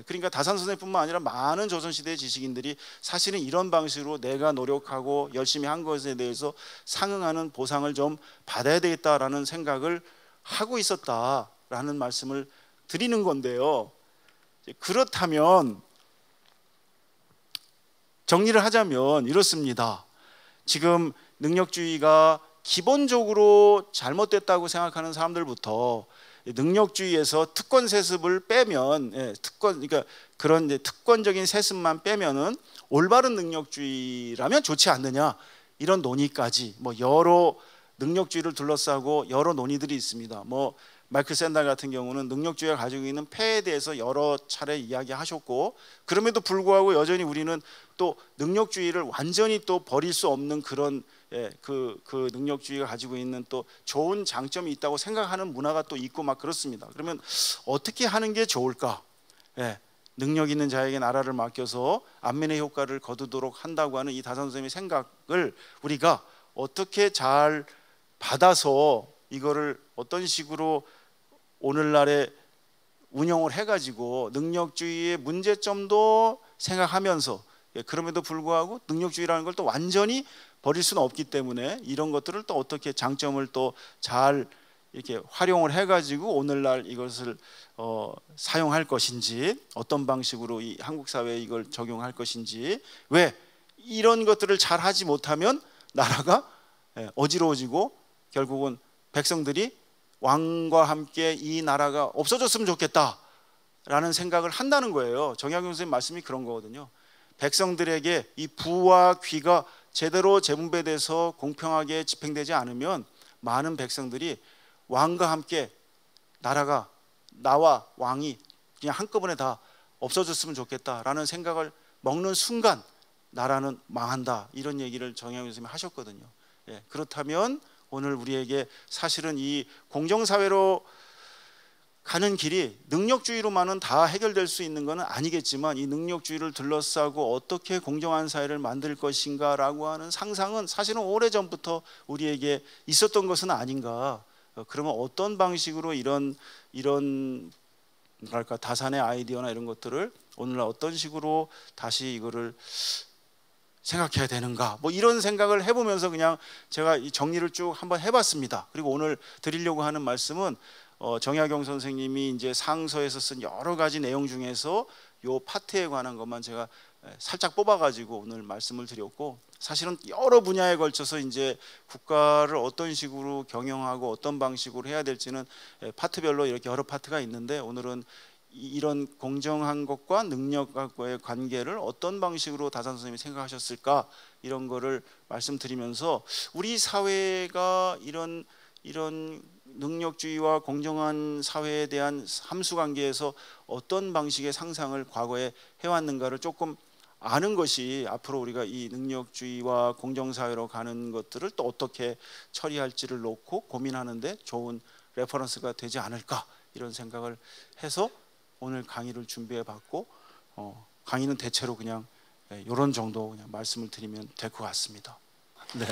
Speaker 1: 그러니까 다산 선생뿐만 아니라 많은 조선시대의 지식인들이 사실은 이런 방식으로 내가 노력하고 열심히 한 것에 대해서 상응하는 보상을 좀 받아야 되겠다라는 생각을 하고 있었다라는 말씀을 드리는 건데요. 그렇다면 정리를 하자면 이렇습니다. 지금 능력주의가 기본적으로 잘못됐다고 생각하는 사람들부터 능력주의에서 특권 세습을 빼면, 그러니까 그런 특권적인 세습만 빼면은 올바른 능력주의라면 좋지 않느냐 이런 논의까지 뭐 여러 능력주의를 둘러싸고 여러 논의들이 있습니다. 뭐 마이클 샌달 같은 경우는 능력주의가 가지고 있는 폐해에 대해서 여러 차례 이야기하셨고, 그럼에도 불구하고 여전히 우리는 또 능력주의를 완전히 또 버릴 수 없는 그런 그 능력주의가 가지고 있는 또 좋은 장점이 있다고 생각하는 문화가 또 있고 막 그렇습니다. 그러면 어떻게 하는 게 좋을까? 능력 있는 자에게 나라를 맡겨서 안면의 효과를 거두도록 한다고 하는 이 다산 선생님의 생각을 우리가 어떻게 잘 받아서 이거를 어떤 식으로 오늘날에 운영을 해가지고 능력주의의 문제점도 생각하면서, 그럼에도 불구하고 능력주의라는 걸 또 완전히 버릴 수는 없기 때문에 이런 것들을 또 어떻게 장점을 또 잘 이렇게 활용을 해가지고 오늘날 이것을 사용할 것인지, 어떤 방식으로 이 한국 사회에 이걸 적용할 것인지, 왜 이런 것들을 잘 하지 못하면 나라가 어지러워지고 결국은 백성들이 왕과 함께 이 나라가 없어졌으면 좋겠다라는 생각을 한다는 거예요. 정약용 선생님 말씀이 그런 거거든요. 백성들에게 이 부와 귀가 제대로 재분배돼서 공평하게 집행되지 않으면 많은 백성들이 왕과 함께 나라가, 나와 왕이 그냥 한꺼번에 다 없어졌으면 좋겠다라는 생각을 먹는 순간 나라는 망한다, 이런 얘기를 정약용 선생님이 하셨거든요. 그렇다면 오늘 우리에게 사실은 이 공정사회로 가는 길이 능력주의로만은 다 해결될 수 있는 것은 아니겠지만, 이 능력주의를 둘러싸고 어떻게 공정한 사회를 만들 것인가라고 하는 상상은 사실은 오래전부터 우리에게 있었던 것은 아닌가. 그러면 어떤 방식으로 이런 뭐랄까 다산의 아이디어나 이런 것들을 오늘날 어떤 식으로 다시 이거를 생각해야 되는가, 뭐 이런 생각을 해보면서 그냥 제가 이 정리를 쭉 한번 해봤습니다. 그리고 오늘 드리려고 하는 말씀은 정약용 선생님이 이제 상서에서 쓴 여러 가지 내용 중에서 요 파트에 관한 것만 제가 살짝 뽑아가지고 오늘 말씀을 드렸고, 사실은 여러 분야에 걸쳐서 이제 국가를 어떤 식으로 경영하고 어떤 방식으로 해야 될지는 파트별로 이렇게 여러 파트가 있는데, 오늘은 이런 공정한 것과 능력과의 관계를 어떤 방식으로 다산 선생님이 생각하셨을까, 이런 거를 말씀드리면서 우리 사회가 이런 이런 능력주의와 공정한 사회에 대한 함수관계에서 어떤 방식의 상상을 과거에 해왔는가를 조금 아는 것이 앞으로 우리가 이 능력주의와 공정사회로 가는 것들을 또 어떻게 처리할지를 놓고 고민하는데 좋은 레퍼런스가 되지 않을까, 이런 생각을 해서 오늘 강의를 준비해 봤고, 강의는 대체로 그냥 이런 정도 그냥 말씀을 드리면 될 것 같습니다. 네.